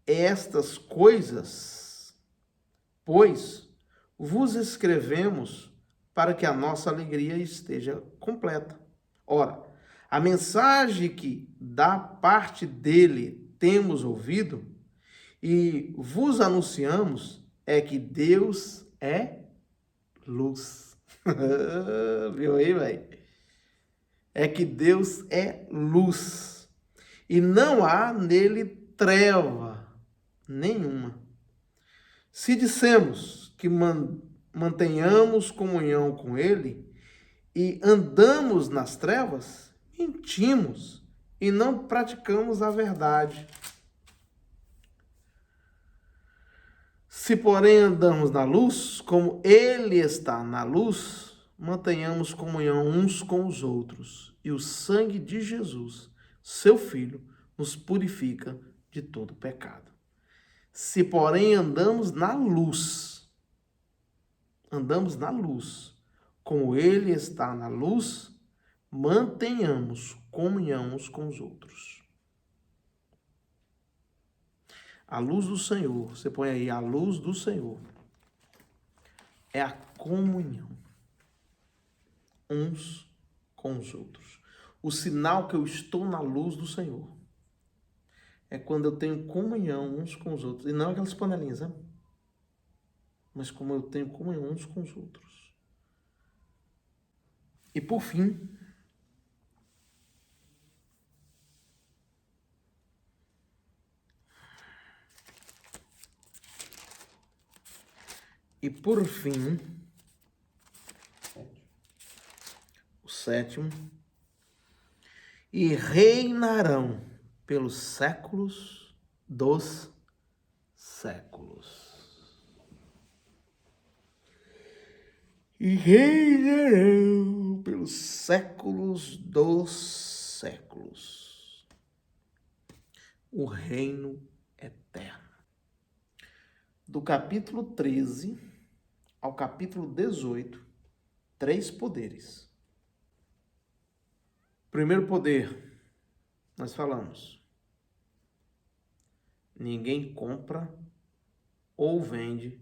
Estas coisas, pois, vos escrevemos para que a nossa alegria esteja completa. Ora, a mensagem que da parte dele temos ouvido e vos anunciamos é que Deus é luz. Viu aí, velho? É que Deus é luz e não há nele treva nenhuma. Se dissemos que mantenhamos comunhão com ele e andamos nas trevas, mentimos e não praticamos a verdade. Se, porém, andamos na luz, como ele está na luz, mantenhamos comunhão uns com os outros, e o sangue de Jesus, seu Filho, nos purifica de todo pecado. Se, porém, andamos na luz, como ele está na luz, mantenhamos comunhão uns com os outros. A luz do Senhor, você põe aí, a luz do Senhor é a comunhão uns com os outros. O sinal que eu estou na luz do Senhor é quando eu tenho comunhão uns com os outros. E não aquelas panelinhas, sabe? Mas como eu tenho comunhão uns com os outros. E por fim, o sétimo, e reinarão pelos séculos dos séculos. E reinarão pelos séculos dos séculos. O reino eterno. Do capítulo 13 ao capítulo 18, 3 poderes. Primeiro poder, nós falamos. Ninguém compra ou vende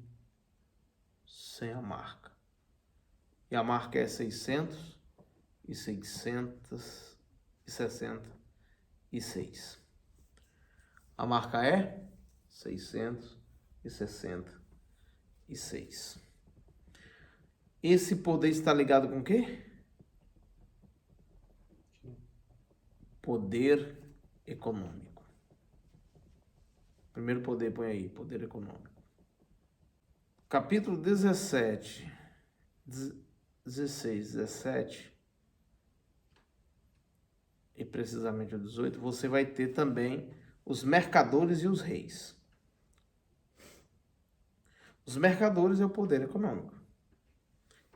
sem a marca. E a marca é 666. A marca é 666. Esse poder está ligado com o quê? Poder econômico. Primeiro poder, põe aí, poder econômico. Capítulo 16, 17 e precisamente o 18, você vai ter também os mercadores e os reis. Os mercadores é o poder econômico.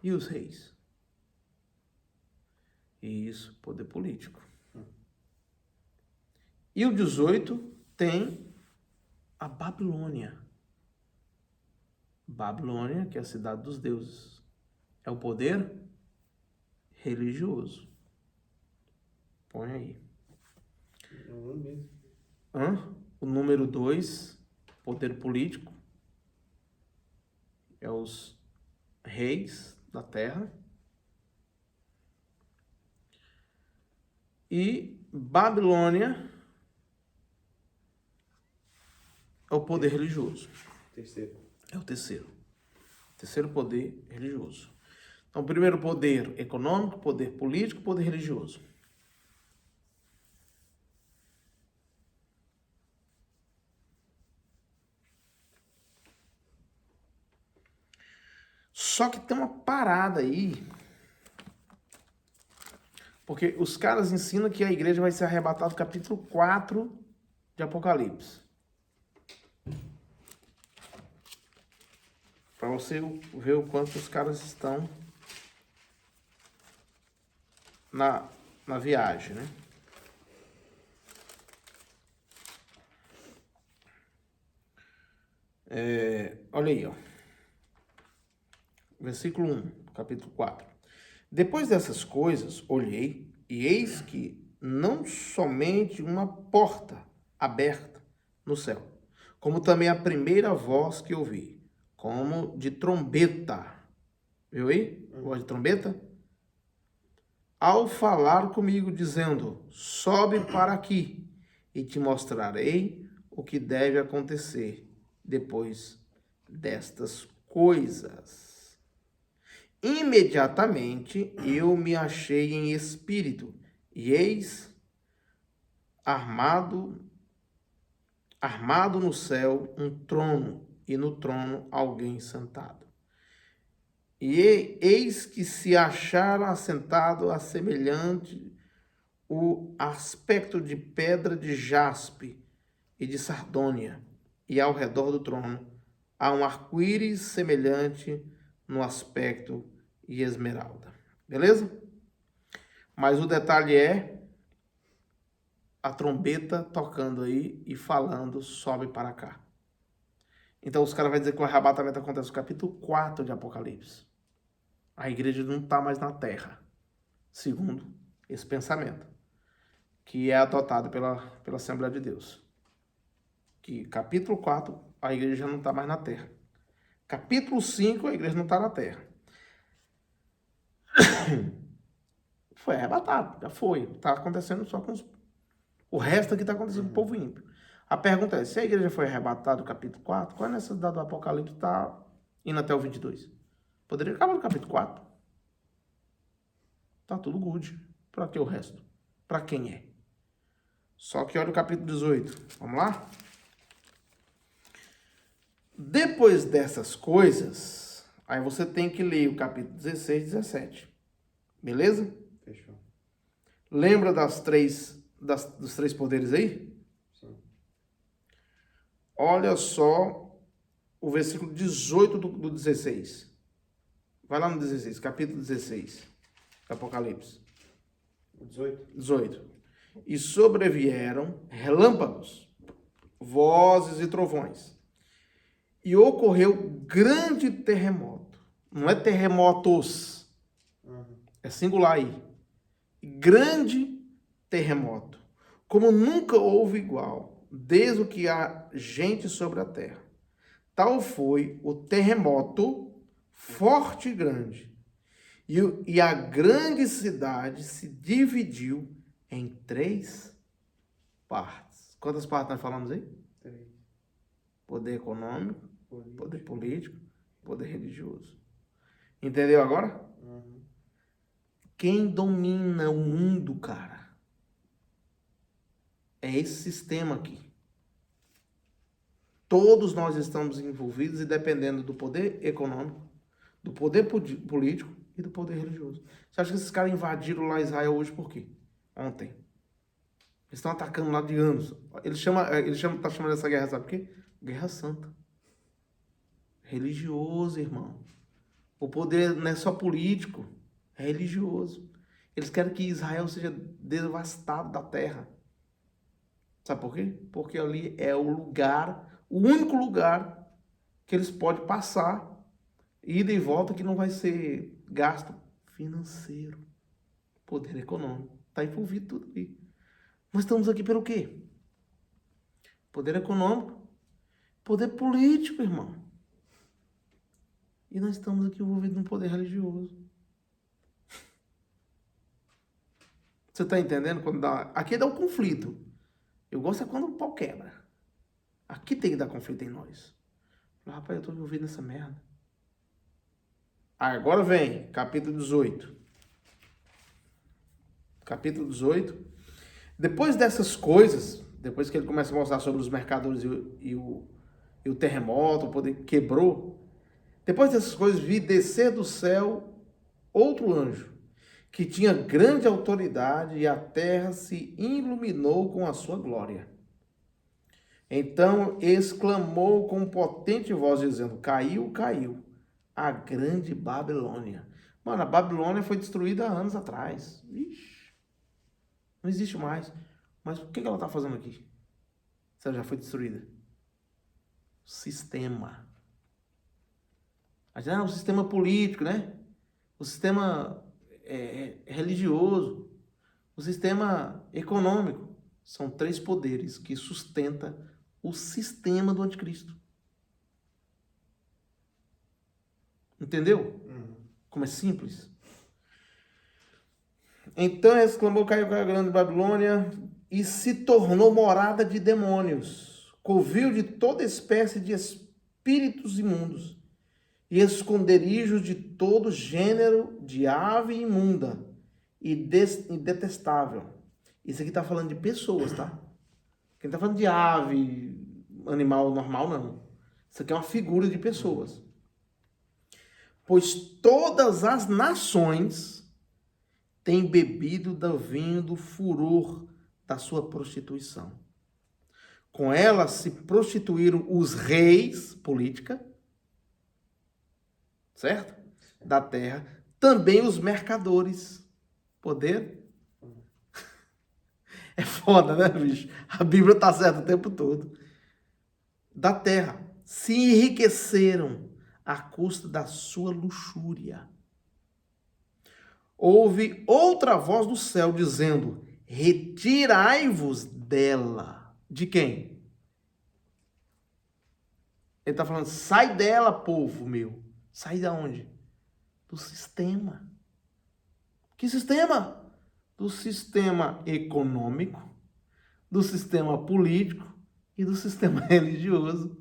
E os reis? Isso, poder político. E o 18 tem a Babilônia. Babilônia, que é a cidade dos deuses. É o poder religioso. Põe aí. É o nome mesmo. O número 2, poder político. É os reis da terra. E Babilônia é o poder religioso. Terceiro. É o terceiro. Terceiro poder religioso. Então, primeiro poder econômico, poder político, poder religioso. Só que tem uma parada aí, porque os caras ensinam que a igreja vai ser arrebatada no capítulo 4 de Apocalipse. Para você ver o quanto os caras estão na viagem, né? Olha aí, ó. Versículo 1, capítulo 4. Depois dessas coisas, olhei, e eis que não somente uma porta aberta no céu, como também a primeira voz que ouvi, como de trombeta, Viu aí? Voz de trombeta. Ao falar comigo, dizendo: sobe para aqui, e te mostrarei o que deve acontecer depois destas coisas. Imediatamente eu me achei em espírito, e eis armado no céu um trono, e no trono alguém sentado. E eis que se achara assentado a semelhante o aspecto de pedra de jaspe e de sardônia, e ao redor do trono há um arco-íris semelhante no aspecto e esmeralda. Beleza? Mas o detalhe é a trombeta tocando aí e falando, sobe para cá. Então os caras vão dizer que o arrebatamento acontece no capítulo 4 de Apocalipse. A igreja não está mais na terra, segundo esse pensamento, que é adotado pela Assembleia de Deus. Que capítulo 4, a igreja não está mais na terra. Capítulo 5, a igreja não está na terra. Foi arrebatado, já foi. Está acontecendo só com o resto aqui está acontecendo com o povo ímpio. A pergunta é, se a igreja foi arrebatada no capítulo 4, qual é a necessidade do Apocalipse estar indo até o 22? Poderia acabar no capítulo 4. Tá tudo good. Para que o resto? Para quem é? Só que olha o capítulo 18. Vamos lá? Depois dessas coisas, aí você tem que ler o capítulo 16 e 17. Beleza? Fechou. Lembra dos três poderes aí? Sim. Olha só o versículo 18 do 16. Vai lá no 16, capítulo 16, do Apocalipse. 18. E sobrevieram relâmpagos, vozes e trovões. E ocorreu grande terremoto. Não é terremotos. É singular aí. Grande terremoto. Como nunca houve igual, desde o que há gente sobre a terra. Tal foi o terremoto forte e grande. E a grande cidade se dividiu em 3 partes. Quantas partes nós falamos aí? 3. Poder econômico, poder político, poder religioso. Entendeu agora? Quem domina o mundo, cara, é esse sistema aqui. Todos nós estamos envolvidos e dependendo do poder econômico, do poder político e do poder religioso. Você acha que esses caras invadiram lá Israel hoje por quê? Ontem. Eles estão atacando lá de anos. Tá chamando essa guerra, sabe por quê? Guerra Santa. Religioso, irmão. O poder não é só político, é religioso. Eles querem que Israel seja devastado da terra. Sabe por quê? Porque ali é o lugar, o único lugar que eles podem passar, ida e volta, que não vai ser gasto financeiro. Poder econômico. Está envolvido tudo aí. Nós estamos aqui pelo quê? Poder econômico, poder político, irmão. E nós estamos aqui envolvidos num poder religioso. Você está entendendo? Aqui dá um conflito. Eu gosto é quando o pau quebra. Aqui tem que dar conflito em nós. Rapaz, eu estou envolvido nessa merda. Agora vem, capítulo 18. Capítulo 18. Depois dessas coisas, depois que ele começa a mostrar sobre os mercadores e o terremoto, o poder quebrou. Depois dessas coisas, vi descer do céu outro anjo, que tinha grande autoridade, e a terra se iluminou com a sua glória. Então exclamou com potente voz, dizendo: caiu, caiu a grande Babilônia. Mano, a Babilônia foi destruída há anos atrás. Ixi, não existe mais. Mas o que ela está fazendo aqui? Se ela já foi destruída? Sistema. O sistema político, né? O sistema religioso, o sistema econômico. São 3 poderes que sustentam o sistema do anticristo. Entendeu? Como é simples. Então exclamou, caiu a grande Babilônia e se tornou morada de demônios, covil de toda espécie de espíritos imundos e esconderijos de todo gênero de ave imunda e detestável. Isso aqui está falando de pessoas, tá? Quem está falando de ave, animal normal, não. Isso aqui é uma figura de pessoas. Pois todas as nações têm bebido do vinho do furor da sua prostituição. Com ela se prostituíram os reis, política, certo? Da terra, também os mercadores, poder. É foda, né, bicho? A Bíblia tá certa o tempo todo. Da terra, se enriqueceram à custa da sua luxúria. Houve outra voz do céu dizendo: retirai-vos dela. De quem? Ele está falando, sai dela, povo meu. Sai de onde? Do sistema. Que sistema? Do sistema econômico, do sistema político e do sistema religioso.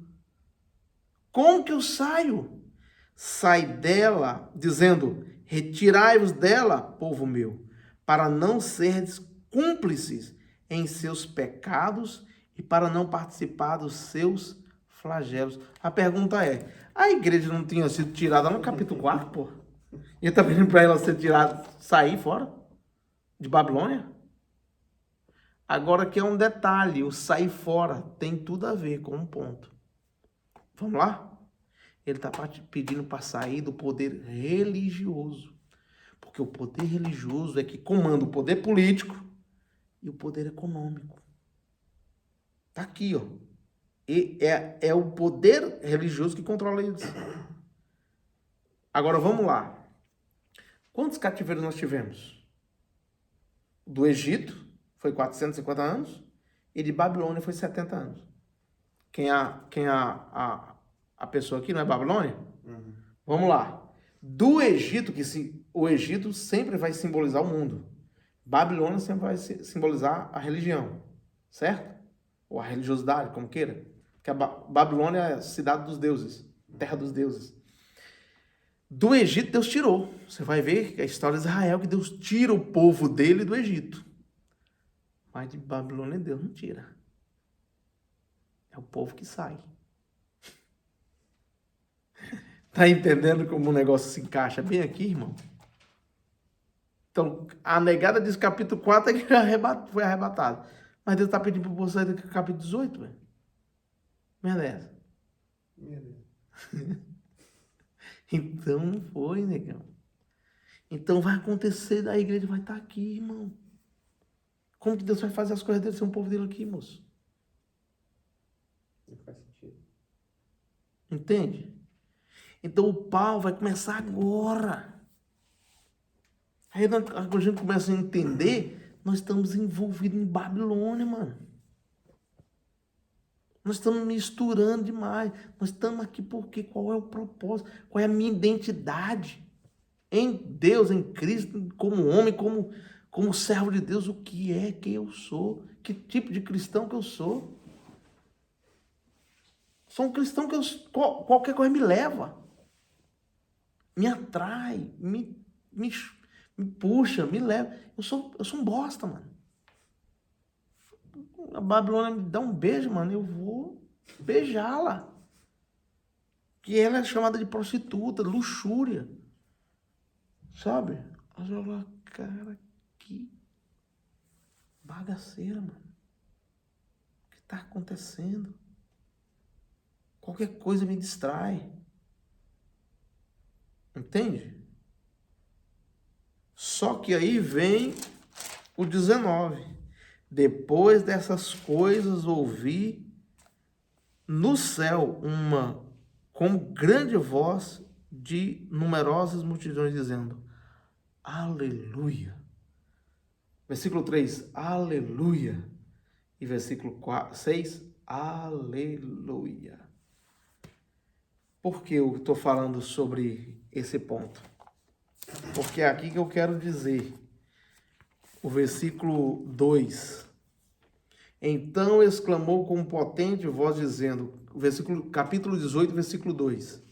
Como que eu saio? Sai dela, dizendo, retirai-vos dela, povo meu, para não serdes cúmplices em seus pecados e para não participar dos seus flagelos. A pergunta é, a igreja não tinha sido tirada no capítulo 4, pô? E está pedindo para ela ser tirada, sair fora de Babilônia? Agora que é um detalhe, o sair fora tem tudo a ver com um ponto. Vamos lá? Ele está pedindo para sair do poder religioso. Porque o poder religioso é que comanda o poder político e o poder econômico. Está aqui, ó. E é o poder religioso que controla eles. Agora vamos lá. Quantos cativeiros nós tivemos? Do Egito foi 450 anos e de Babilônia foi 70 anos. Quem a pessoa aqui não é Babilônia? Uhum. Vamos lá. Do Egito, o Egito sempre vai simbolizar o mundo. Babilônia sempre vai simbolizar a religião, certo? Ou a religiosidade, como queira. Porque a Babilônia é a cidade dos deuses, terra dos deuses. Do Egito, Deus tirou. Você vai ver que a história de Israel, que Deus tira o povo dele do Egito. Mas de Babilônia, Deus não tira. É o povo que sai. Tá entendendo como o negócio se encaixa bem aqui, irmão? Então, a negada diz capítulo 4 é que foi arrebatado. Mas Deus está pedindo para você sair do capítulo 18, velho. Beleza. Então não foi, negão. Então vai acontecer, a igreja vai estar aqui, irmão. Como que Deus vai fazer as coisas dele ser um povo dele aqui, moço? Não faz sentido. Entende? Então o pau vai começar agora. Aí a gente começa a entender, nós estamos envolvidos em Babilônia, mano. Nós estamos misturando demais. Nós estamos aqui porque qual é o propósito? Qual é a minha identidade? Em Deus, em Cristo, como homem, como servo de Deus, o que é que eu sou? Que tipo de cristão que eu sou? Sou um cristão que qualquer coisa me leva. Me atrai, me puxa, me leva. Eu sou um bosta, mano. A Babilônia me dá um beijo, mano, eu vou beijá-la. Que ela é chamada de prostituta, luxúria. Sabe? Aí eu falo, cara, que bagaceira, mano. O que tá acontecendo? Qualquer coisa me distrai. Entende? Só que aí vem o 19. Depois dessas coisas ouvi no céu com grande voz de numerosas multidões dizendo, aleluia. Versículo 3, aleluia. E versículo 6, aleluia. Por que eu estou falando sobre esse ponto? porque é aqui que eu quero dizer. O versículo 2. Então exclamou com potente voz, dizendo, capítulo 18, versículo 2.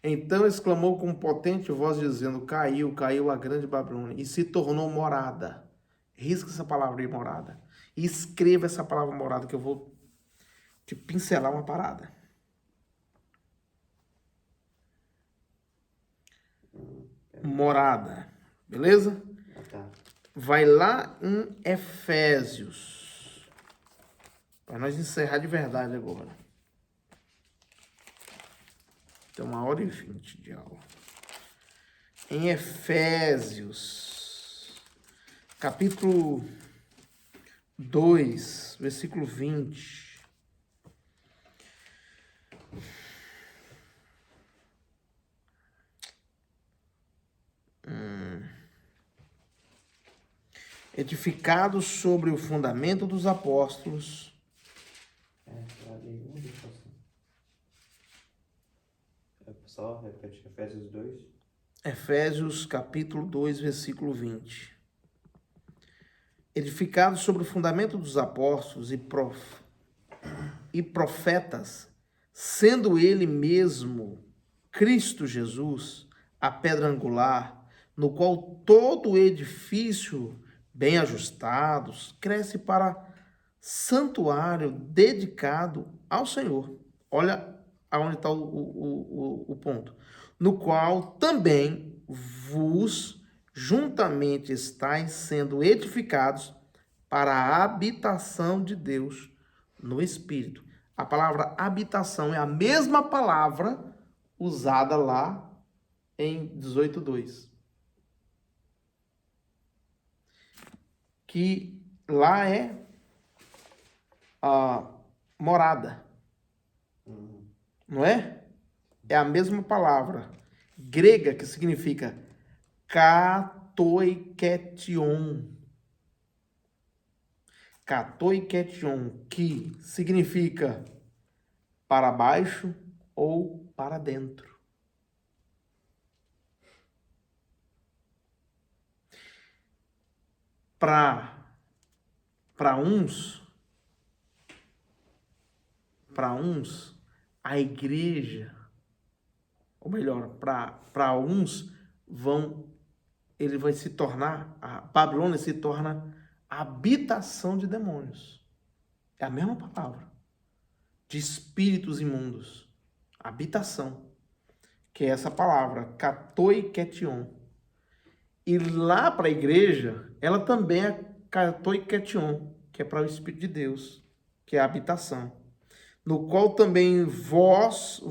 Então exclamou com potente voz, dizendo, caiu a grande Babilônia, e se tornou morada. Risca essa palavra aí, morada. E escreva essa palavra morada, que eu vou te pincelar uma parada. Morada. Beleza? Tá. Vai lá em Efésios. Para nós encerrar de verdade agora. Tem 1h20 de aula. Em Efésios, capítulo 2, versículo 20. Edificados sobre o fundamento dos apóstolos. Só repete Efésios 2. Efésios capítulo 2, versículo 20. Edificados sobre o fundamento dos apóstolos e profetas, sendo ele mesmo Cristo Jesus, a pedra angular, no qual todo o edifício bem ajustados cresce para santuário dedicado ao Senhor. Olha aonde está o ponto. No qual também vos juntamente estáis sendo edificados para a habitação de Deus no Espírito. A palavra habitação é a mesma palavra usada lá em 18:2. Que lá é a morada. Não é? É a mesma palavra grega que significa katoiketion. Katoiketion, que significa para baixo ou para dentro. Para uns, a igreja, ou melhor, para uns ele vai se tornar, a Babilônia se torna habitação de demônios. É a mesma palavra. De espíritos imundos. Habitação. Que é essa palavra, katoiketion. E lá para a igreja, ela também é katoiketion, que é para o Espírito de Deus, que é a habitação. No qual também vos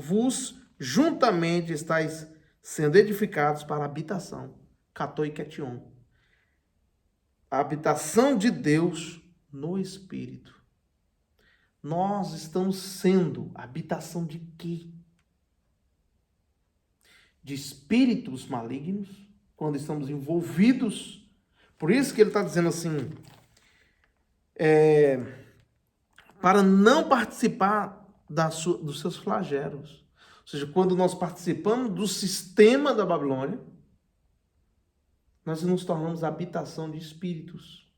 juntamente estáis sendo edificados para a habitação. Katoiketion. A habitação de Deus no Espírito. Nós estamos sendo habitação de quê? De espíritos malignos, quando estamos envolvidos. Por isso que ele está dizendo assim, para não participar dos seus flagelos. Ou seja, quando nós participamos do sistema da Babilônia, nós nos tornamos habitação de espíritos.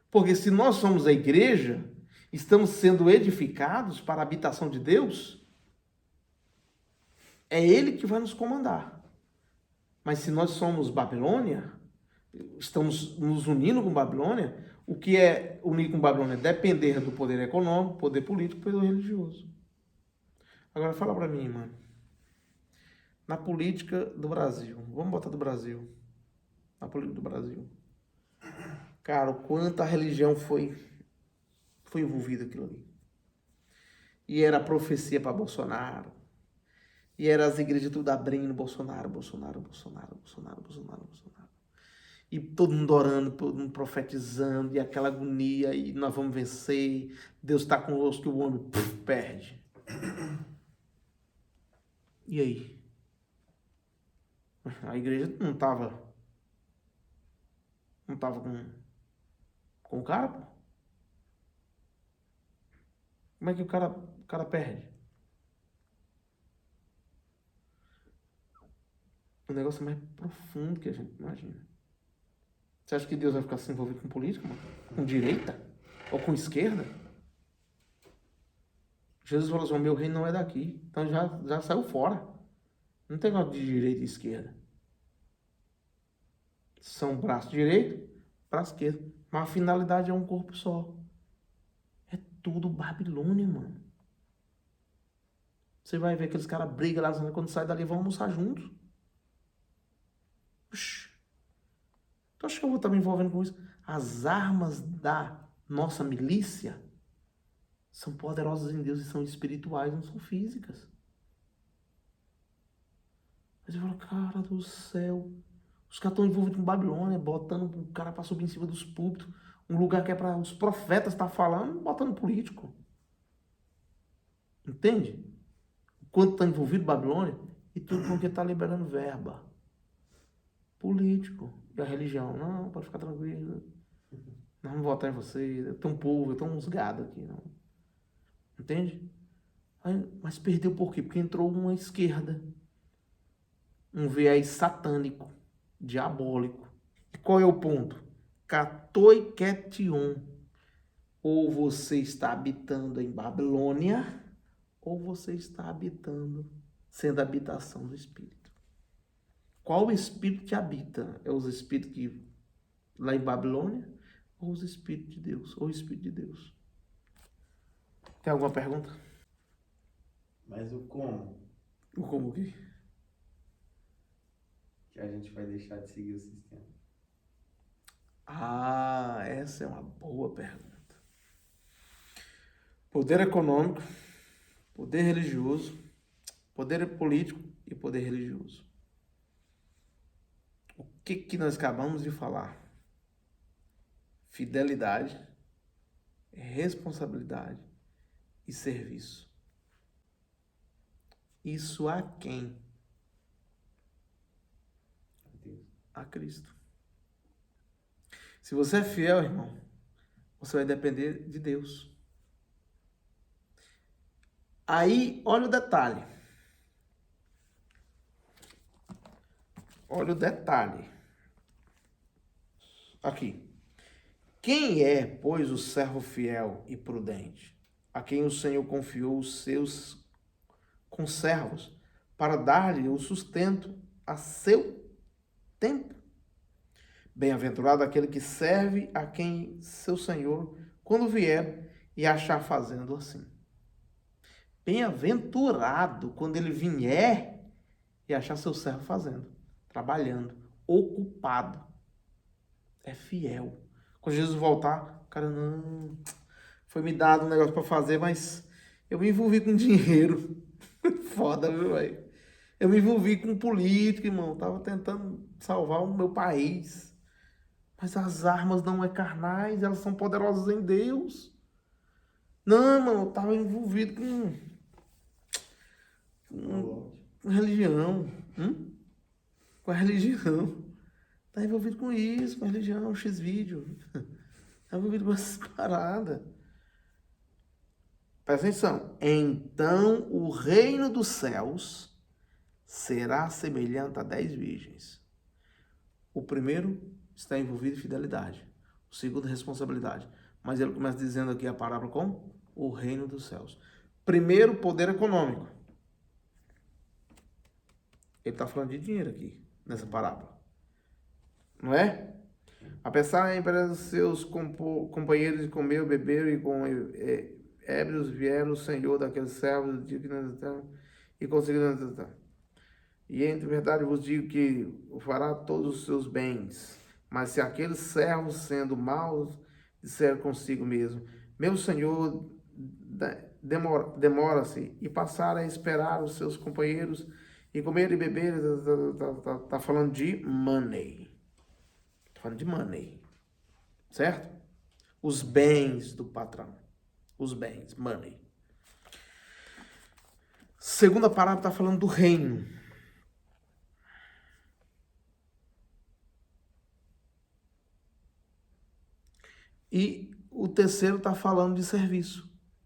Porque se nós somos a igreja, estamos sendo edificados para a habitação de Deus, é Ele que vai nos comandar. Mas se nós somos Babilônia, estamos nos unindo com Babilônia, o que é unir com Babilônia? Depender do poder econômico, poder político, poder religioso. Agora fala para mim, mano. Na política do Brasil, vamos botar do Brasil. Na política do Brasil. Cara, o quanto a religião foi envolvida aquilo ali. E era profecia para Bolsonaro. E era as igrejas tudo abrindo Bolsonaro. E todo mundo orando, todo mundo profetizando, e aquela agonia, e nós vamos vencer, Deus está conosco, e o homem perde. E aí? A igreja não estava com o cara, pô? Como é que o cara perde? o negócio é mais profundo que a gente imagina. Você acha que Deus vai ficar se envolvido com política, mano? Com direita? Ou com esquerda? Jesus falou assim, o meu reino não é daqui. Então já saiu fora. Não tem negócio de direita e esquerda. São braço direito, braço esquerdo. Mas a finalidade é um corpo só. É tudo Babilônia, mano. Você vai ver aqueles caras brigam lá, quando sai dali vão almoçar juntos. Puxa. Tu acha que eu vou estar me envolvendo com isso? As armas da nossa milícia são poderosas em Deus e são espirituais, não são físicas. Mas eu falo, cara do céu, os caras estão envolvidos com Babilônia, botando o cara para subir em cima dos púlpitos, um lugar que é para os profetas estar falando, botando político. Entende? Quanto está envolvido Babilônia, e tudo porque está liberando verba. Político. E a religião, não, pode ficar tranquilo. Nós vamos votar em você. Eu tenho um povo, eu tenho uns gados aqui. Não. Entende? Mas perdeu por quê? Porque entrou uma esquerda. Um viés satânico, diabólico. E qual é o ponto? Katoi Ketion. Ou você está habitando em Babilônia, ou você está habitando, sendo a habitação do Espírito. Qual espírito te habita? É os espíritos que lá em Babilônia? Ou os espíritos de Deus? Ou o Espírito de Deus? Tem alguma pergunta? Mas o como? O como o quê? Que a gente vai deixar de seguir o sistema. Ah, essa é uma boa pergunta. Poder econômico, poder religioso, poder político e poder religioso. O que nós acabamos de falar? Fidelidade, responsabilidade e serviço. Isso a quem? A Cristo. Se você é fiel, irmão, você vai depender de Deus. Aí, olha o detalhe. Olha o detalhe. Aqui. Quem é, pois, o servo fiel e prudente, a quem o Senhor confiou os seus conservos, para dar-lhe o sustento a seu tempo? Bem-aventurado aquele que serve a quem seu Senhor, quando vier, e achar fazendo assim. Bem-aventurado quando ele vier e achar seu servo fazendo, trabalhando, ocupado. É fiel. Quando Jesus voltar, cara, não, foi me dado um negócio para fazer, mas eu me envolvi com dinheiro. Foda, viu, velho? Eu me envolvi com política, irmão. Tava tentando salvar o meu país. Mas as armas não é carnais, elas são poderosas em Deus. Não, mano, eu tava envolvido com religião. Com a religião. Tá envolvido com isso, com a religião, X-vídeo. Tá envolvido com essas paradas. Presta atenção. Então o reino dos céus será semelhante a 10 virgens. O primeiro está envolvido em fidelidade. O segundo, responsabilidade. Mas ele começa dizendo aqui a parábola como o reino dos céus. Primeiro, poder econômico. Ele está falando de dinheiro aqui, nessa parábola. Não é? Apesar em presença dos seus companheiros de comer, beber e com ébrios vieram o Senhor daqueles servos e conseguiram. E entre verdade vos digo que fará todos os seus bens. Mas se aqueles servos, sendo maus, disseram consigo mesmo, meu Senhor demora-se, e passaram a esperar os seus companheiros e comer e beber, tá falando de money. Tá falando de money. Certo? Os bens do patrão. Os bens, money. Segunda parábola está falando do reino. E o terceiro está falando de serviço.